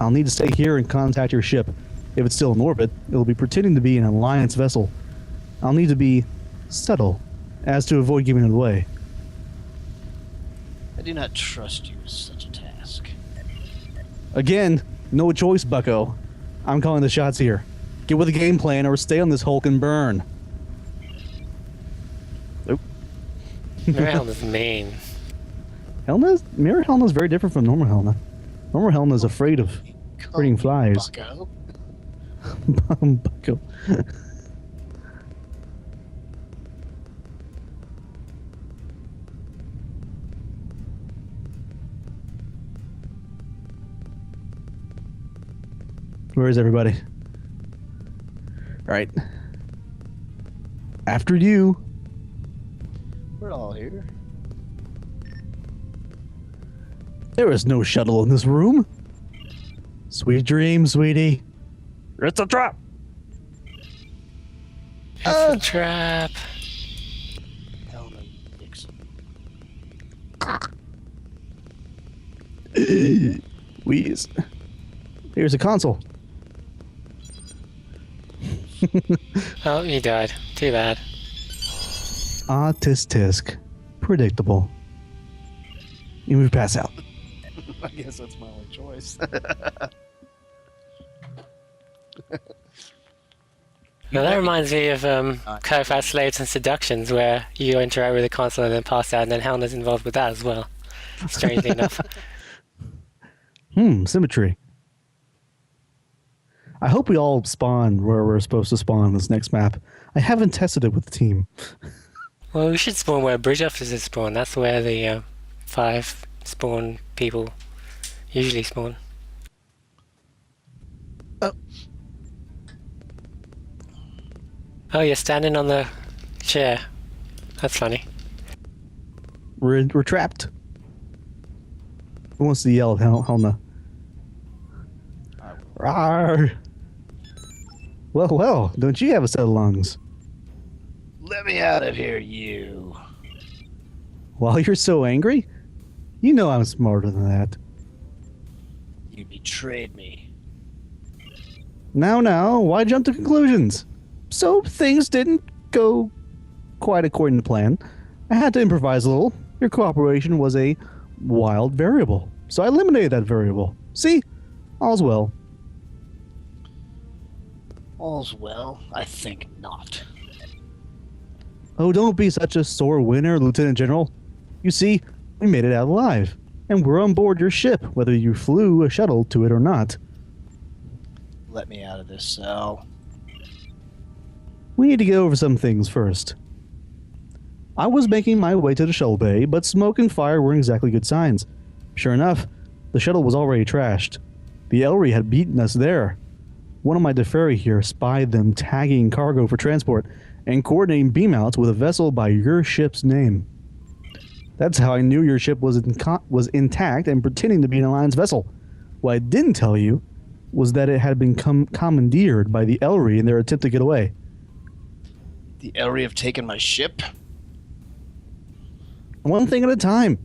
I'll need to stay here and contact your ship. If it's still in orbit, it'll be pretending to be an Alliance vessel. I'll need to be subtle, as to avoid giving it away. I do not trust you with such a task. Again, no choice, bucko. I'm calling the shots here. Get with the game plan or stay on this hulk and burn. Nope. Helna's mean. Mirror Helna's very different from normal Helna. Normal Helna's afraid of hurting flies. Bucko. Bucko. Where is everybody? All right. After you. We're all here. There is no shuttle in this room. Sweet dreams, sweetie. It's a trap. It's a trap. Helena Dixon. Wheeze. Here's a console. Oh, he died. Too bad. Ah, tisk tisk. Predictable. You move pass out. I guess that's my only choice. Now that reminds me of Codified Slaves and Seductions, where you interact with the console and then pass out, and then Helna's involved with that as well. Strangely enough. Symmetry. I hope we all spawn where we're supposed to spawn in this next map. I haven't tested it with the team. Well, we should spawn where bridge officers spawn. That's where the 5 spawn people usually spawn. Oh, you're standing on the chair. That's funny. We're trapped. Who wants to yell at Helna? Rawr. Well, don't you have a set of lungs? Let me out of here, you. While you're so angry? You know I'm smarter than that. You betrayed me. Now, why jump to conclusions? So things didn't go quite according to plan. I had to improvise a little. Your cooperation was a wild variable, so I eliminated that variable. See? All's well. All's well? I think not. Oh, don't be such a sore winner, Lieutenant General. You see, we made it out alive, and we're on board your ship, whether you flew a shuttle to it or not. Let me out of this cell. We need to go over some things first. I was making my way to the shuttle bay, but smoke and fire weren't exactly good signs. Sure enough, the shuttle was already trashed. The Elry had beaten us there. One of my Deferi here spied them tagging cargo for transport and coordinating beamouts with a vessel by your ship's name. That's how I knew your ship was intact and pretending to be an Alliance vessel. What I didn't tell you was that it had been commandeered by the Elry in their attempt to get away. The Elry have taken my ship? One thing at a time.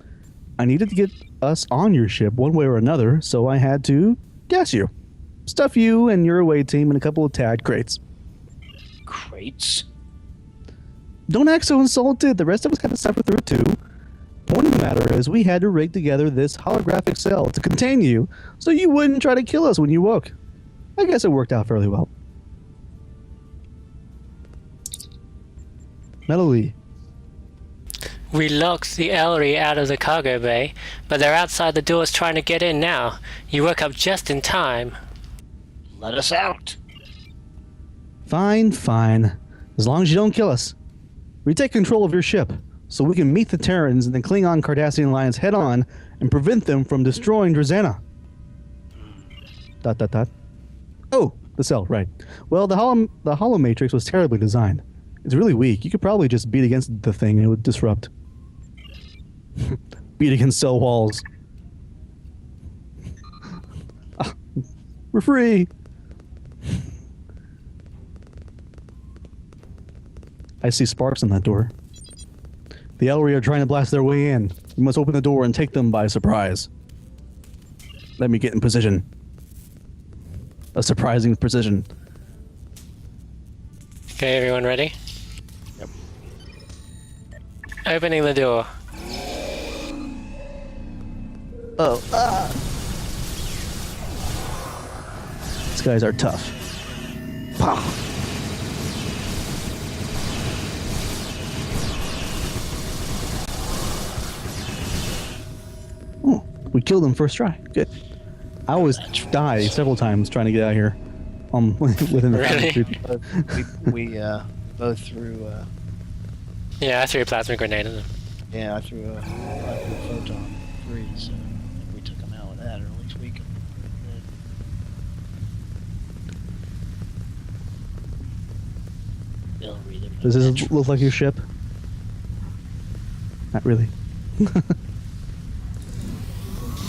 I needed to get us on your ship one way or another, so I had to gas you. Stuff you and your away team in a couple of tagged crates. Crates? Don't act so insulted. The rest of us had to suffer through it too. Point of the matter is, we had to rig together this holographic cell to contain you, so you wouldn't try to kill us when you woke. I guess it worked out fairly well. Melody. We locked the Elry out of the cargo bay, but they're outside the doors trying to get in now. You woke up just in time. Let us out. Fine. As long as you don't kill us. Retake control of your ship, so we can meet the Terrans and the Klingon Cardassian Alliance head on and prevent them from destroying Drazana. ... Oh, The cell, right. Well, the hollow matrix was terribly designed. It's really weak. You could probably just beat against the thing and it would disrupt. Beat against cell walls. Ah, we're free! I see sparks on that door. The Elri are trying to blast their way in. We must open the door and take them by surprise. Let me get in position. A surprising precision. Okay, everyone ready? Yep. Opening the door. Oh, ah! These guys are tough. Pow! Oh, we killed them first try. Good. I always die several times trying to get out of here. Within the Really? We both threw. Yeah, I threw a plasma grenade at them. Yeah, I threw a photon 3, so we took them out with that, or at least we could. They'll read it. Does this look like your ship? Not really.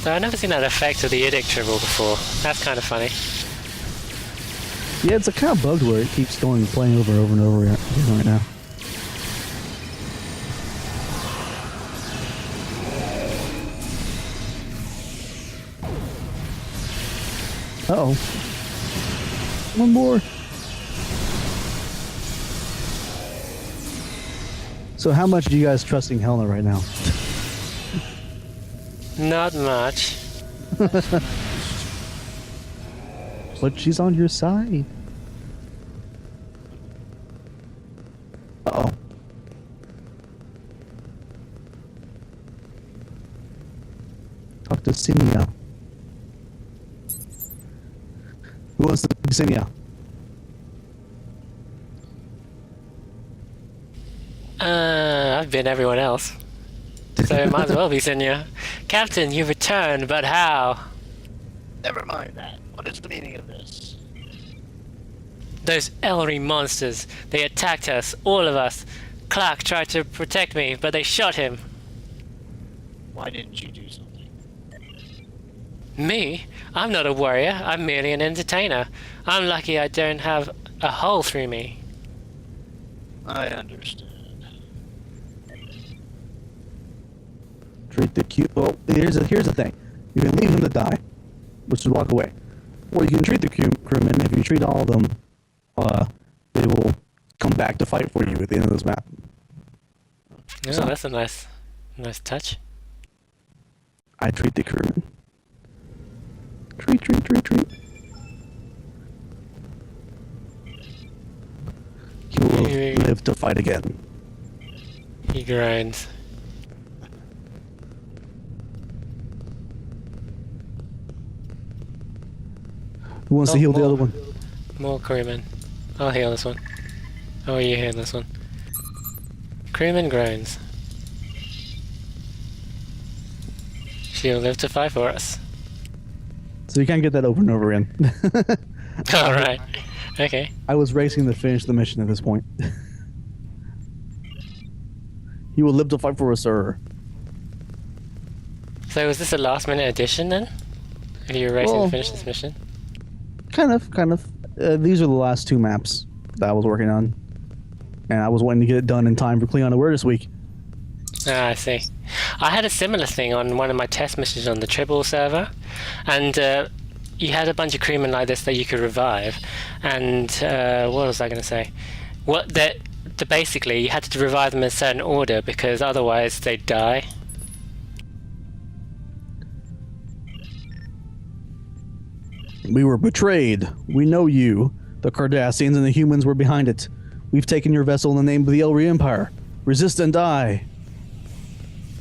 So I've never seen that effect of the Edict Tribble before. That's kind of funny. Yeah, it's a kind of bugged where it keeps playing over and over again right now. Uh-oh. One more. So how much do you guys trusting Helena right now? Not much. But she's on your side. Uh-oh. Talk to Sinia. Who wants to be Sinia? I've been everyone else. So it might as well be Sinya. Captain, you returned, but how? Never mind that. What is the meaning of this? Those Elri monsters. They attacked us, all of us. Clark tried to protect me, but they shot him. Why didn't you do something? Me? I'm not a warrior. I'm merely an entertainer. I'm lucky I don't have a hole through me. I understand. Treat the cube. Well, here's the thing. You can leave them to die, which is walk away, or you can treat the crewmen. If you treat all of them, they will come back to fight for you at the end of this map. Oh, So- that's a nice touch. I treat the crewmen. Treat. You will live to fight again. He grinds. Who wants to heal the other one? More crewmen. I'll heal this one. Oh, you heal this one. Crewman groans. She'll live to fight for us. So you can't get that over and over again. Alright. Okay. I was racing to finish the mission at this point. You will live to fight for us, sir. So was this a last minute addition then? If you were racing Well- to finish this mission? Kind of. These are the last 2 maps that I was working on. And I was wanting to get it done in time for Cleon Aware this week. Ah, I see. I had a similar thing on one of my test missions on the Tribble server, and you had a bunch of crewmen like this that you could revive. And what was I going to say? Basically, you had to revive them in a certain order because otherwise they'd die. We were betrayed. We know you. The Cardassians and the humans were behind it. We've taken your vessel in the name of the Elri Empire. Resist and die.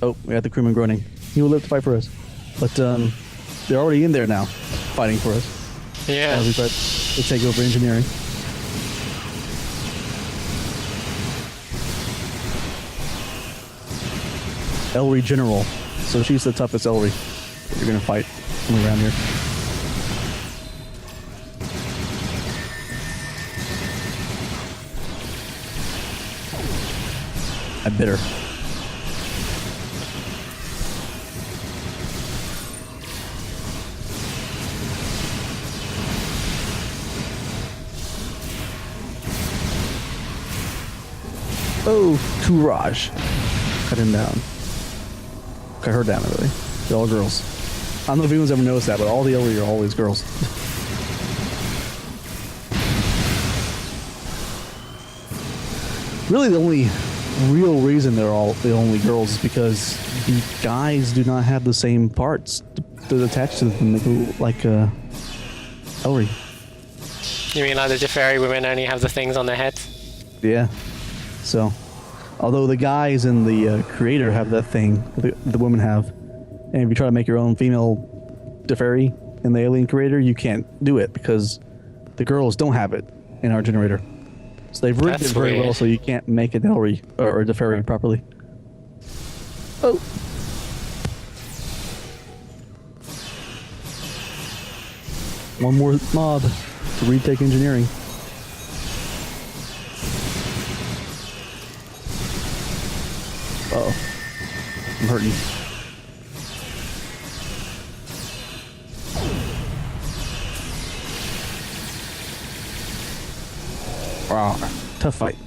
Oh, we got the crewman groaning. He will live to fight for us. But they're already in there now, fighting for us. Yeah. As we try to take over engineering. Elri General. So she's the toughest Elri that you're gonna fight from around here. I bit her. Oh, Courage. Cut him down. Cut her down, really. They're all girls. I don't know if anyone's ever noticed that, but all the elderly are always girls. Really, the only real reason they're all the only girls is because the guys do not have the same parts that attached to them like Ellery. You mean like the Jafari women only have the things on their heads? Yeah. So, although the guys in the creator have that thing the women have, and if you try to make your own female Jafari in the alien creator, you can't do it because the girls don't have it in our generator. So they've rigged it very well, so you can't make an Ellery or a Jafari properly. Oh. One more mob to retake engineering. Uh-oh. I'm hurting. Wow. Tough fight.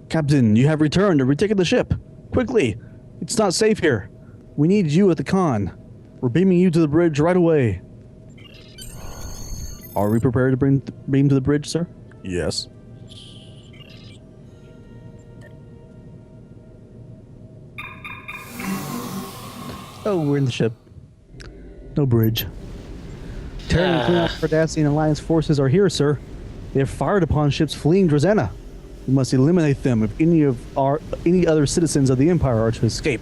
Captain, you have returned and retaken the ship. Quickly. It's not safe here. We need you at the con. We're beaming you to the bridge right away. Are we prepared to beam to the bridge, sir? Yes. Oh, we're in the ship. No bridge. Terran and Cardassian Alliance forces are here, sir. They have fired upon ships fleeing Drazana. We must eliminate them if any other citizens of the Empire are to escape.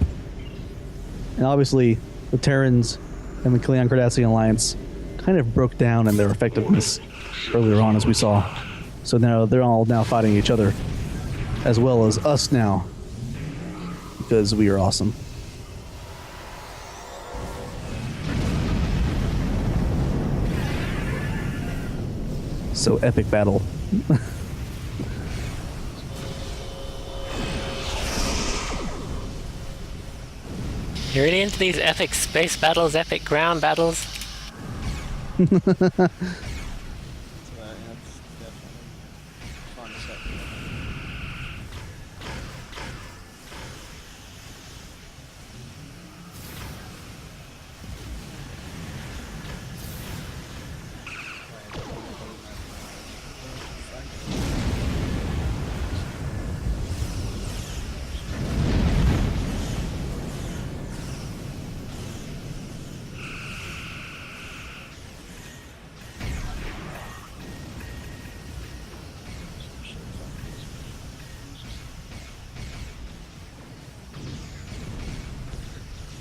And obviously, the Terrans and the Klingon Cardassian Alliance kind of broke down in their effectiveness earlier on, as we saw. So now they're all now fighting each other, as well as us now, because we are awesome. So epic battle. You're really into these epic space battles, epic ground battles?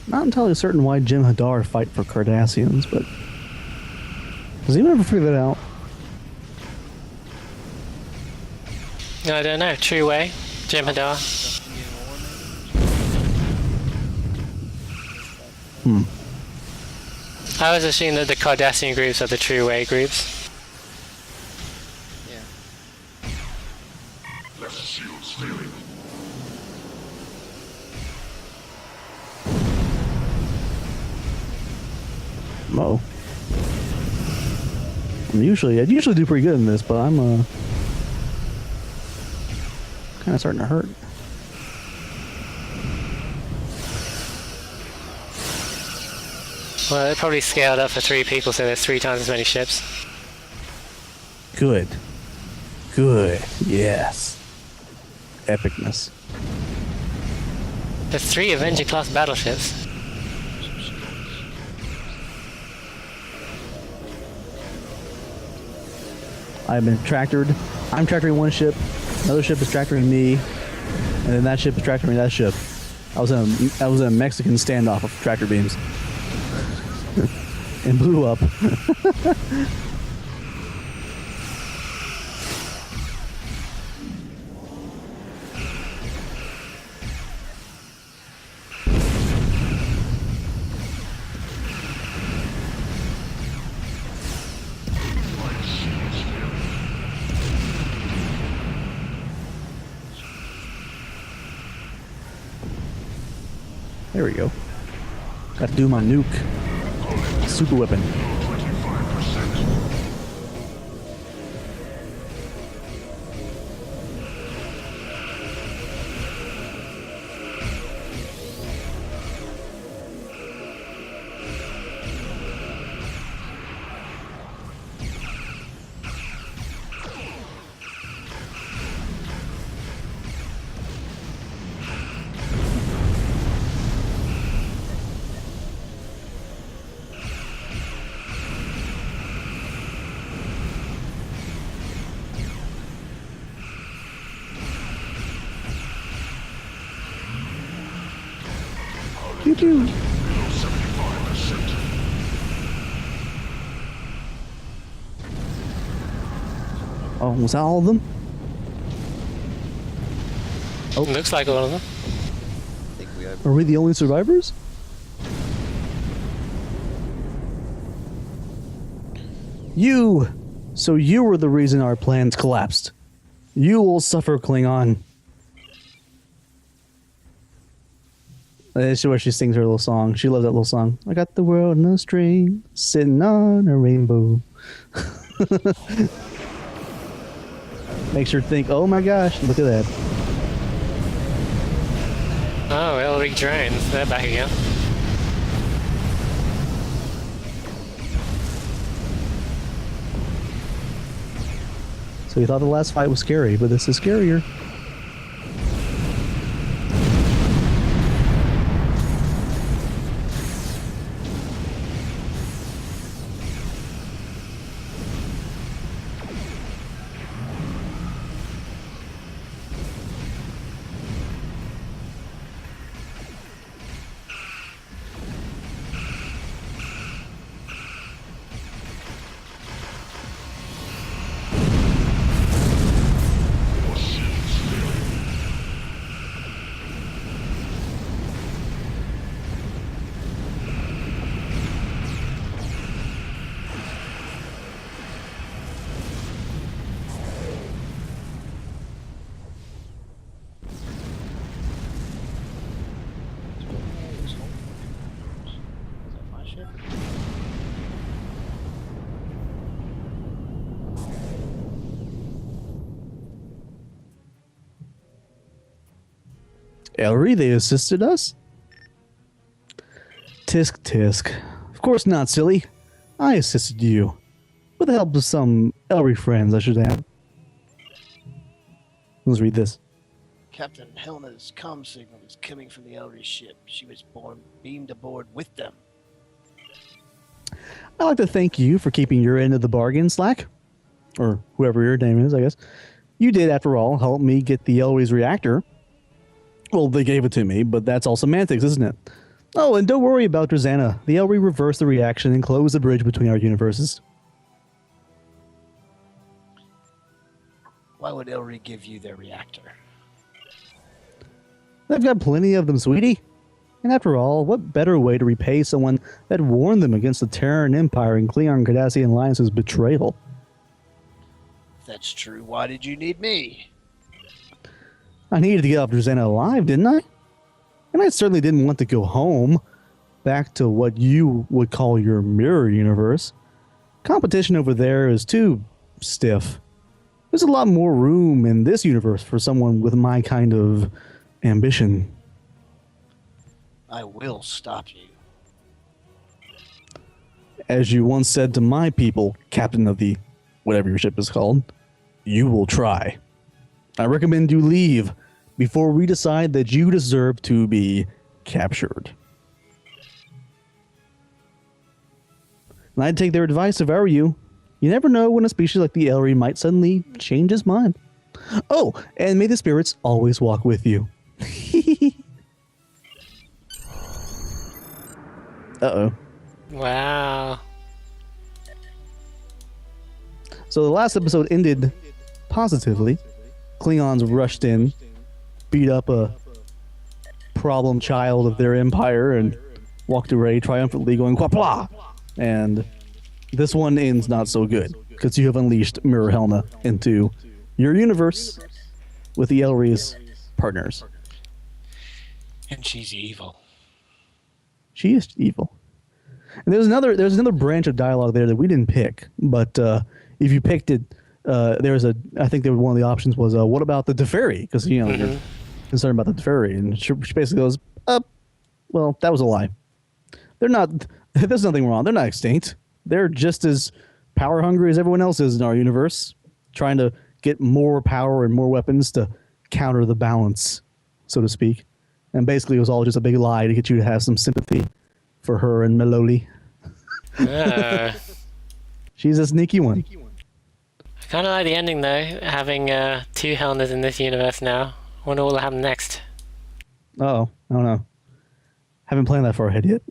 Not entirely certain why Jim Hadar fight for Cardassians, but does anyone ever figure that out? I don't know. True way. Jim Hadar. I was assuming that the Cardassian groups are the true way groups. Oh. I usually do pretty good in this, but I'm kind of starting to hurt. Well, it probably scaled up for 3 people, so there's 3 times as many ships. Good. Good. Yes. Epicness. There's 3 Avenger-class battleships. I've been tractored. I'm tractoring one ship. Another ship is tractoring me, and then that ship is tractoring that ship. I was in a Mexican standoff of tractor beams, and blew up. There we go. Got to do my nuke. Super weapon. Pew. Oh, was that all of them? Oh. Looks like all of them. Are we the only survivors? You! So you were the reason our plans collapsed. You will suffer, Klingon. This is where she sings her little song. She loves that little song. I got the world in a string, sitting on a rainbow. Makes her think, oh my gosh, look at that. Oh, Ellery drones. They're back again. So you thought the last fight was scary, but this is scarier. Ellery, they assisted us? Tisk tisk. Of course not, silly. I assisted you. With the help of some Ellery friends, I should add. Let's read this. Captain Helna's comm signal is coming from the Ellery ship. She was beamed aboard with them. I'd like to thank you for keeping your end of the bargain, Slack. Or whoever your name is, I guess. You did, after all, help me get the Ellery's reactor. Well, they gave it to me, but that's all semantics, isn't it? Oh, and don't worry about Drazana. The Ellery reversed the reaction and closed the bridge between our universes. Why would Ellery give you their reactor? They've got plenty of them, sweetie. And after all, what better way to repay someone that warned them against the Terran Empire and Klingon-Cardassian Alliance's betrayal? If that's true, why did you need me? I needed to get off Drazana alive, didn't I? And I certainly didn't want to go home, back to what you would call your mirror universe. Competition over there is too stiff. There's a lot more room in this universe for someone with my kind of ambition. I will stop you. As you once said to my people, captain of the whatever your ship is called, you will try. I recommend you leave before we decide that you deserve to be captured. And I'd take their advice if I were you. You never know when a species like the Ellery might suddenly change his mind. Oh, and may the spirits always walk with you. Uh-oh. Wow. So the last episode ended positively. Klingons rushed in, beat up a problem child of their empire, and walked away triumphantly going quapla. And this one ends not so good, because you have unleashed Mirror Helna into your universe with the Ellery's partners. And she's evil. She is evil. And there's another branch of dialogue there that we didn't pick, but if you picked it, I think one of the options was, what about the Teferi? Because you're concerned about the Teferi, and she basically goes, well, that was a lie. They're not. There's nothing wrong. They're not extinct. They're just as power hungry as everyone else is in our universe, trying to get more power and more weapons to counter the balance, so to speak. And basically, it was all just a big lie to get you to have some sympathy for her and Maloli. She's a sneaky one. I kind of like the ending, though, having two Helnas in this universe now. Wonder what will happen next. Oh, I don't know. Haven't planned that far ahead yet.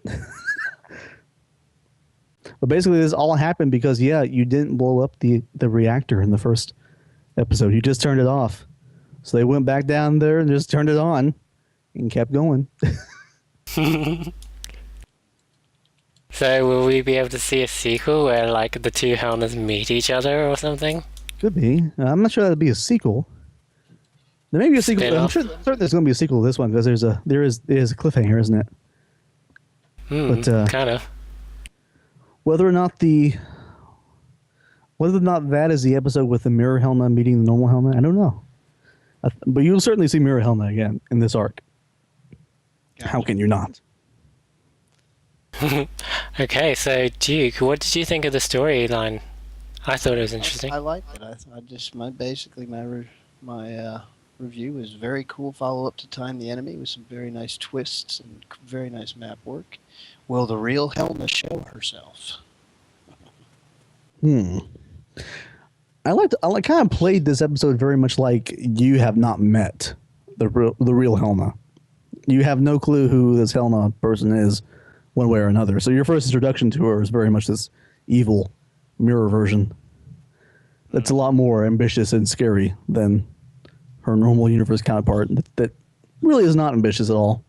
But basically, this all happened because, you didn't blow up the reactor in the first episode. You just turned it off. So they went back down there and just turned it on and kept going. So will we be able to see a sequel where, like, the two Helnas meet each other or something? Could be. I'm not sure that'd be a sequel. There may be a sequel. Spin-off. I'm sure there's going to be a sequel to this one because there is a cliffhanger, isn't it? But kind of. Whether or not that is the episode with the Mirror Helna meeting the normal Helna, I don't know. But you'll certainly see Mirror Helna again in this arc. Gotcha. How can you not? Okay, so Duke, what did you think of the storyline? I thought it was interesting. I liked it. My review was very cool follow-up to Time the Enemy with some very nice twists and very nice map work. Will the real Helna show herself? I kind of played this episode very much like you have not met the real Helna. You have no clue who this Helna person is, one way or another. So your first introduction to her is very much this evil mirror version. That's a lot more ambitious and scary than her normal universe counterpart. That really is not ambitious at all.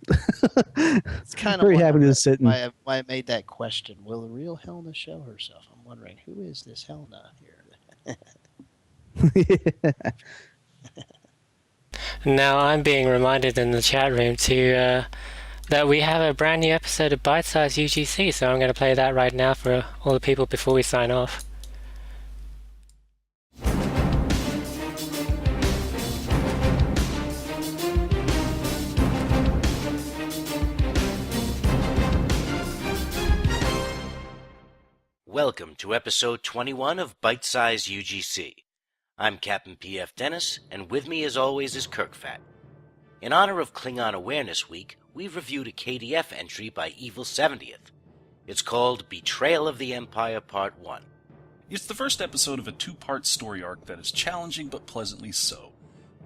It's kind of very happy to sit and why I made that question. Will the real Helna show herself? I'm wondering, who is this Helna here? Now I'm being reminded in the chat room that we have a brand new episode of Bite Size UGC, so I'm going to play that right now for all the people before we sign off. Welcome to episode 21 of Bite Size UGC. I'm Captain P.F. Dennis, and with me as always is Kirkfat. In honor of Klingon Awareness Week, we've reviewed a KDF entry by Evil 70th. It's called Betrayal of the Empire Part 1. It's the first episode of a two-part story arc that is challenging but pleasantly so.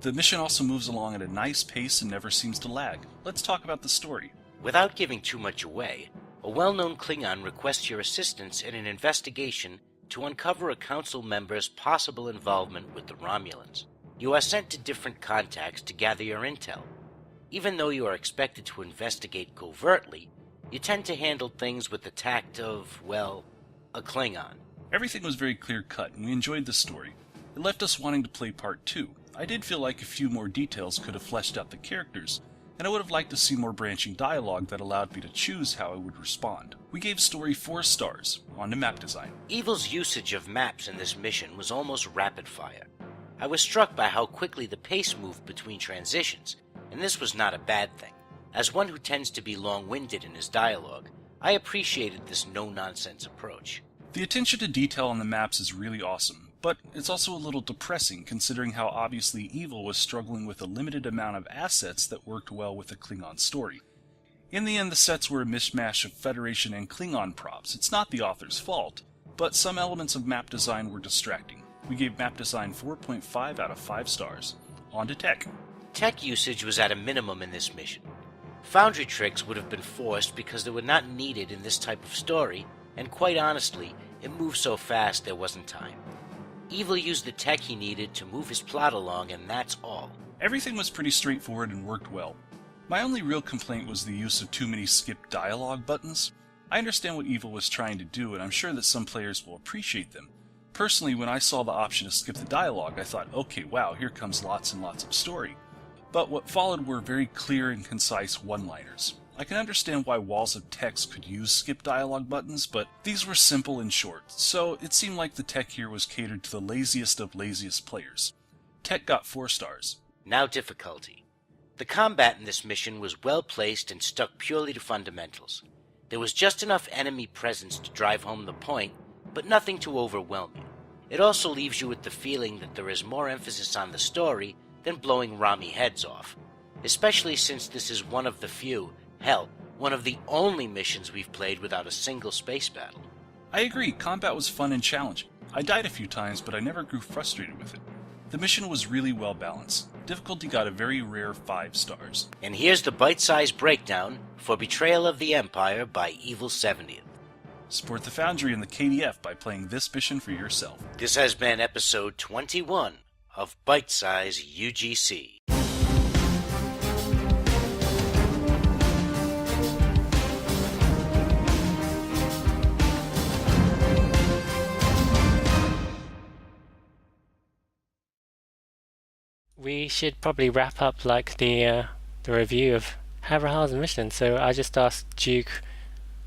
The mission also moves along at a nice pace and never seems to lag. Let's talk about the story. Without giving too much away, a well-known Klingon requests your assistance in an investigation to uncover a council member's possible involvement with the Romulans. You are sent to different contacts to gather your intel. Even though you are expected to investigate covertly, you tend to handle things with the tact of, well, a Klingon. Everything was very clear-cut, and we enjoyed the story. It left us wanting to play Part 2. I did feel like a few more details could have fleshed out the characters, and I would have liked to see more branching dialogue that allowed me to choose how I would respond. We gave story 4 stars, on to map design. Evil's usage of maps in this mission was almost rapid-fire. I was struck by how quickly the pace moved between transitions, and this was not a bad thing. As one who tends to be long-winded in his dialogue, I appreciated this no-nonsense approach. The attention to detail on the maps is really awesome, but it's also a little depressing considering how obviously Evil was struggling with a limited amount of assets that worked well with the Klingon story. In the end, the sets were a mishmash of Federation and Klingon props. It's not the author's fault, but some elements of map design were distracting. We gave map design 4.5 out of 5 stars. On to tech. Tech usage was at a minimum in this mission. Foundry tricks would have been forced because they were not needed in this type of story, and quite honestly, it moved so fast there wasn't time. Evil used the tech he needed to move his plot along, and that's all. Everything was pretty straightforward and worked well. My only real complaint was the use of too many skip dialogue buttons. I understand what Evil was trying to do, and I'm sure that some players will appreciate them. Personally, when I saw the option to skip the dialogue, I thought, okay, wow, here comes lots and lots of story. But what followed were very clear and concise one-liners. I can understand why walls of text could use skip dialogue buttons, but these were simple and short, so it seemed like the tech here was catered to the laziest of laziest players. Tech got 4 stars. Now difficulty. The combat in this mission was well placed and stuck purely to fundamentals. There was just enough enemy presence to drive home the point, but nothing to overwhelm you. It also leaves you with the feeling that there is more emphasis on the story than blowing Rami heads off, especially since this is one of the few, hell, one of the only missions we've played without a single space battle. I agree, combat was fun and challenging. I died a few times, but I never grew frustrated with it. The mission was really well balanced. Difficulty got a very rare 5 stars. And here's the bite-sized breakdown for Betrayal of the Empire by Evil 70th. Support the Foundry and the KDF by playing this mission for yourself. This has been episode 21 of Bite Size UGC. We should probably wrap up like the review of Haverhall's mission. So I just asked Duke,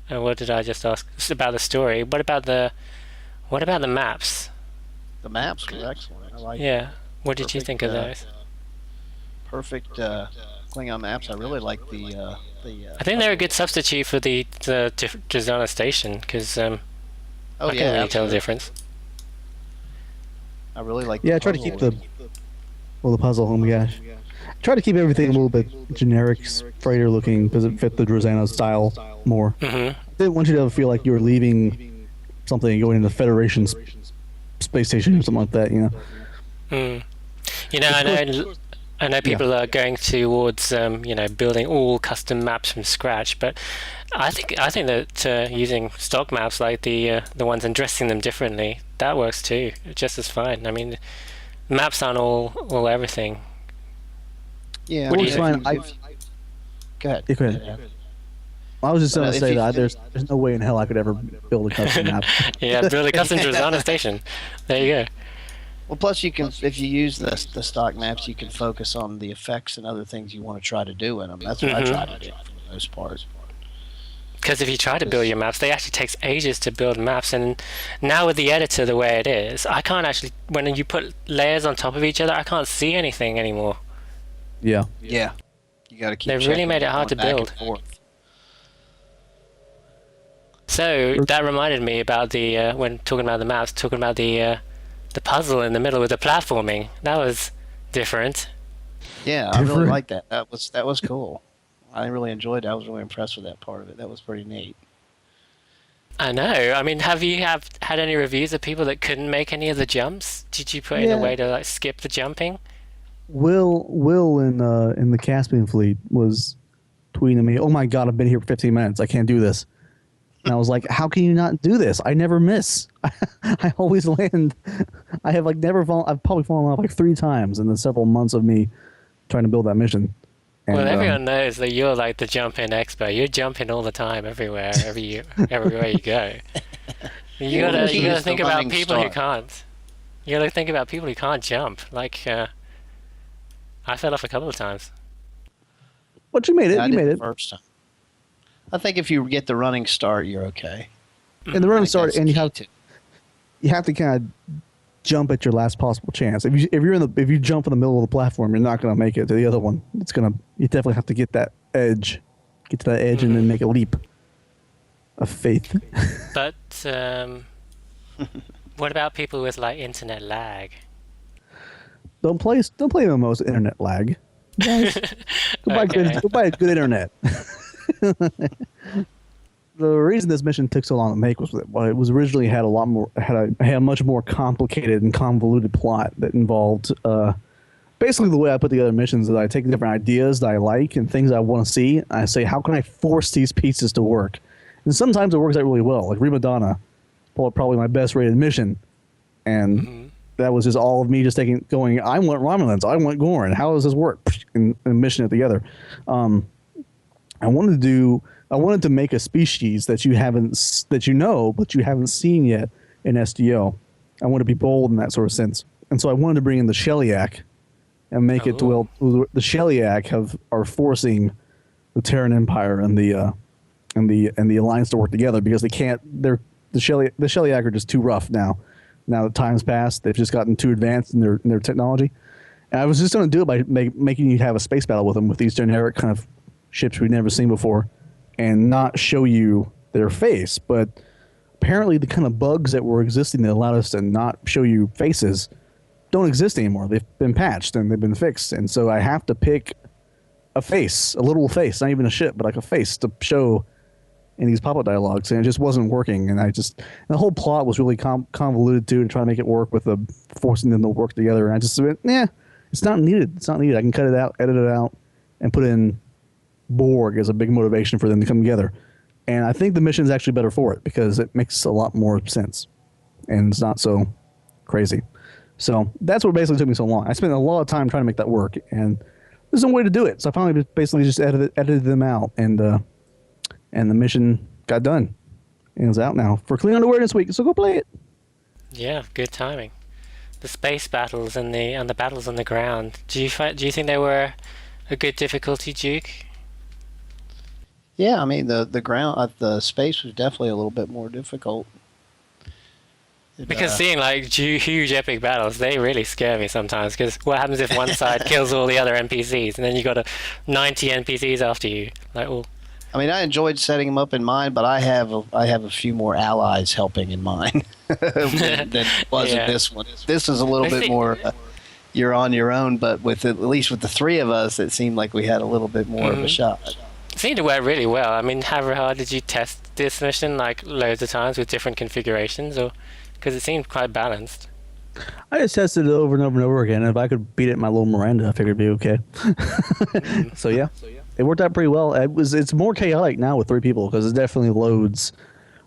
what did I just ask? It's about the story. What about the maps? The maps were excellent. I like Yeah. What did you think of those? perfect Klingon maps. I really like the. I think they're a good substitute for the Drazana station because I Oh can't yeah, really tell the absolutely. difference. I really like. Yeah, I try to keep the puzzle. Oh my gosh, try to keep everything a little bit generic, freighter looking because it fit the Drazana style more. Mm-hmm. Didn't want you to feel like you were leaving something and going into Federation space station or something like that. You know. Mm. You know, I know people are going towards building all custom maps from scratch, but I think that using stock maps like the ones and dressing them differently, that works too, just as fine. I mean, maps aren't all everything. Yeah, What do you if think? Go ahead. Yeah, go ahead. I was just going to if say you- that there's no way in hell I could ever build a custom map. Yeah, build a custom Drazana station. There you go. Well, plus you can, if you use the stock maps, you can focus on the effects and other things you want to try to do in them. That's what I try to do for the most part. Because if you try to build your maps, they actually takes ages to build maps, and now with the editor the way it is, I can't actually, when you put layers on top of each other, I can't see anything anymore. Yeah. Yeah, you got to keep. They've really checking made it hard going to back build. and forth. So that reminded me about the when talking about the maps, talking about the puzzle in the middle with the platforming. That was different. Yeah, I really Different. like that. That was cool. I really enjoyed it. I was really impressed with that part of it. That was pretty neat. I know. I mean, have you had any reviews of people that couldn't make any of the jumps? Did you put in a Yeah. way to like skip the jumping? Will in the Caspian fleet was tweeting at me, "Oh my god, I've been here for 15 minutes. I can't do this." And I was like, "How can you not do this? I never miss. I always land. I have like never fallen. I've probably fallen off like 3 times in the several months of me trying to build that mission." And, Well, everyone knows that you're like the jumping expert. You're jumping all the time, everywhere, everywhere you go. You Well, gotta he you is gotta the think about running people who star. can't. You gotta think about people who can't jump. Like I fell off a couple of times. But you made it. I You did made the it. first time. I think if you get the running start, you're okay. And the running I think start, that's and key you have to kind of jump at your last possible chance. If you jump in the middle of the platform, you're not going to make it to the other one. You definitely have to get that edge, get to that edge, and then make a leap of faith. But what about people with like internet lag? Don't play MMOs internet lag. Guys, Okay. go buy a good internet. The reason this mission took so long to make was that it was originally had a much more complicated and convoluted plot that involved basically the way I put together missions is I take different ideas that I like and things I want to see, and I say, how can I force these pieces to work? And sometimes it works out really well, like Rimadonna, probably my best rated mission, and that was just all of me just going, I want Romulans, I want Gorn, how does this work? And mission it together. I wanted to make a species that you know but you haven't seen yet in SDO. I want to be bold in that sort of sense, and so I wanted to bring in the Shellyak and make it to where the Shellyak are forcing Terran Empire and the Alliance to work together because they can't. The Shellyak are just too rough now. Now that time's passed, they've just gotten too advanced in their technology. And I was just going to do it by making you have a space battle with them with these generic kind of ships we've never seen before, and not show you their face. But apparently, the kind of bugs that were existing that allowed us to not show you faces don't exist anymore. They've been patched and they've been fixed, and so I have to pick a face, a literal face, not even a ship, but like a face to show in these pop-up dialogues, and it just wasn't working. And the whole plot was really convoluted too, and trying to make it work with the forcing them to work together. And I just went, it's not needed. It's not needed. I can cut it out, edit it out, and put in Borg as a big motivation for them to come together. And I think the mission is actually better for it because it makes a lot more sense, and it's not so crazy. So that's what basically took me so long. I spent a lot of time trying to make that work, and there's no way to do it. So I finally basically just edited them out, and the mission got done. And it's out now for Klingon Awareness Week, so go play it. Yeah, good timing. The space battles and the battles on the ground. Do you think they were a good difficulty, Duke? Yeah, I mean the space was definitely a little bit more difficult. Because seeing like huge epic battles, they really scare me sometimes. Because what happens if one side kills all the other NPCs, and then you got 90 NPCs after you? Like, all. I mean, I enjoyed setting them up in mine, but I have a few more allies helping in mine than was in this one. This is a little bit more. You're on your own, but at least with the three of us, it seemed like we had a little bit more of a shot. It seemed to work really well. I mean, Haverhard, did you test this mission like loads of times with different configurations, or because it seemed quite balanced? I just tested it over and over and over again. If I could beat it in my little Miranda, I figured it'd be okay. So yeah, it worked out pretty well. It's more chaotic now with 3 people because it definitely loads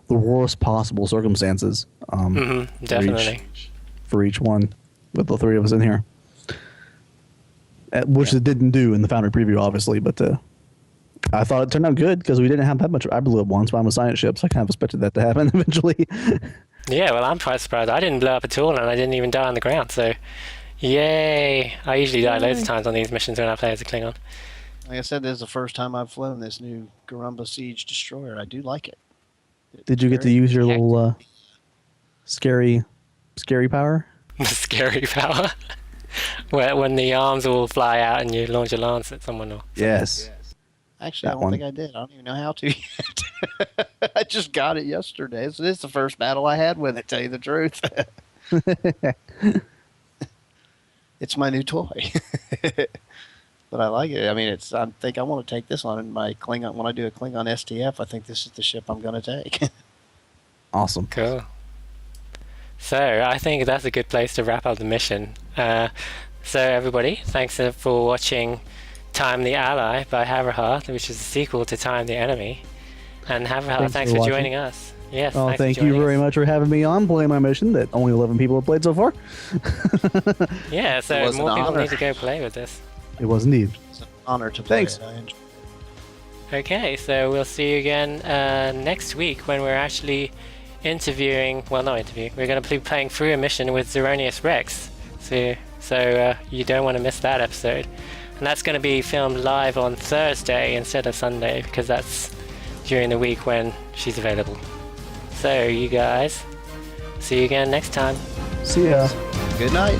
the worst possible circumstances. Definitely. For each one, with the 3 of us in here, which it didn't do in the Foundry preview, obviously, but. I thought it turned out good because we didn't have that much. I blew up once, but I'm a science ship, so I kind of expected that to happen eventually. Yeah, well, I'm quite surprised. I didn't blow up at all, and I didn't even die on the ground, so yay. I usually die loads of times on these missions when I play as a Klingon. Like I said, this is the first time I've flown this new Garumba Siege destroyer. I do like it. Did you get to use your little scary power? Scary power? when the arms all fly out and you launch a lance at someone? Or yes. Actually, I don't think I did. I don't even know how to yet. I just got it yesterday. So this is the first battle I had with it, tell you the truth. It's my new toy. But I like it. I mean, I think I want to take this on in my Klingon. When I do a Klingon STF, I think this is the ship I'm going to take. Awesome. Cool. So I think that's a good place to wrap up the mission. So everybody, thanks for watching Time the Ally by Haverhard, which is a sequel to Time the Enemy. And Haverhard, thanks for joining us. Yes. Oh, thank you very much for having me on, playing my mission that only 11 people have played so far. Yeah, so more people need to go play with this. It was indeed. It's an honor to play. Thanks. Okay, so we'll see you again next week when we're actually we're going to be playing through a mission with Zeronius Rex. So you don't want to miss that episode. And that's going to be filmed live on Thursday instead of Sunday, because that's during the week when she's available. So you guys, see you again next time. See ya. Good night.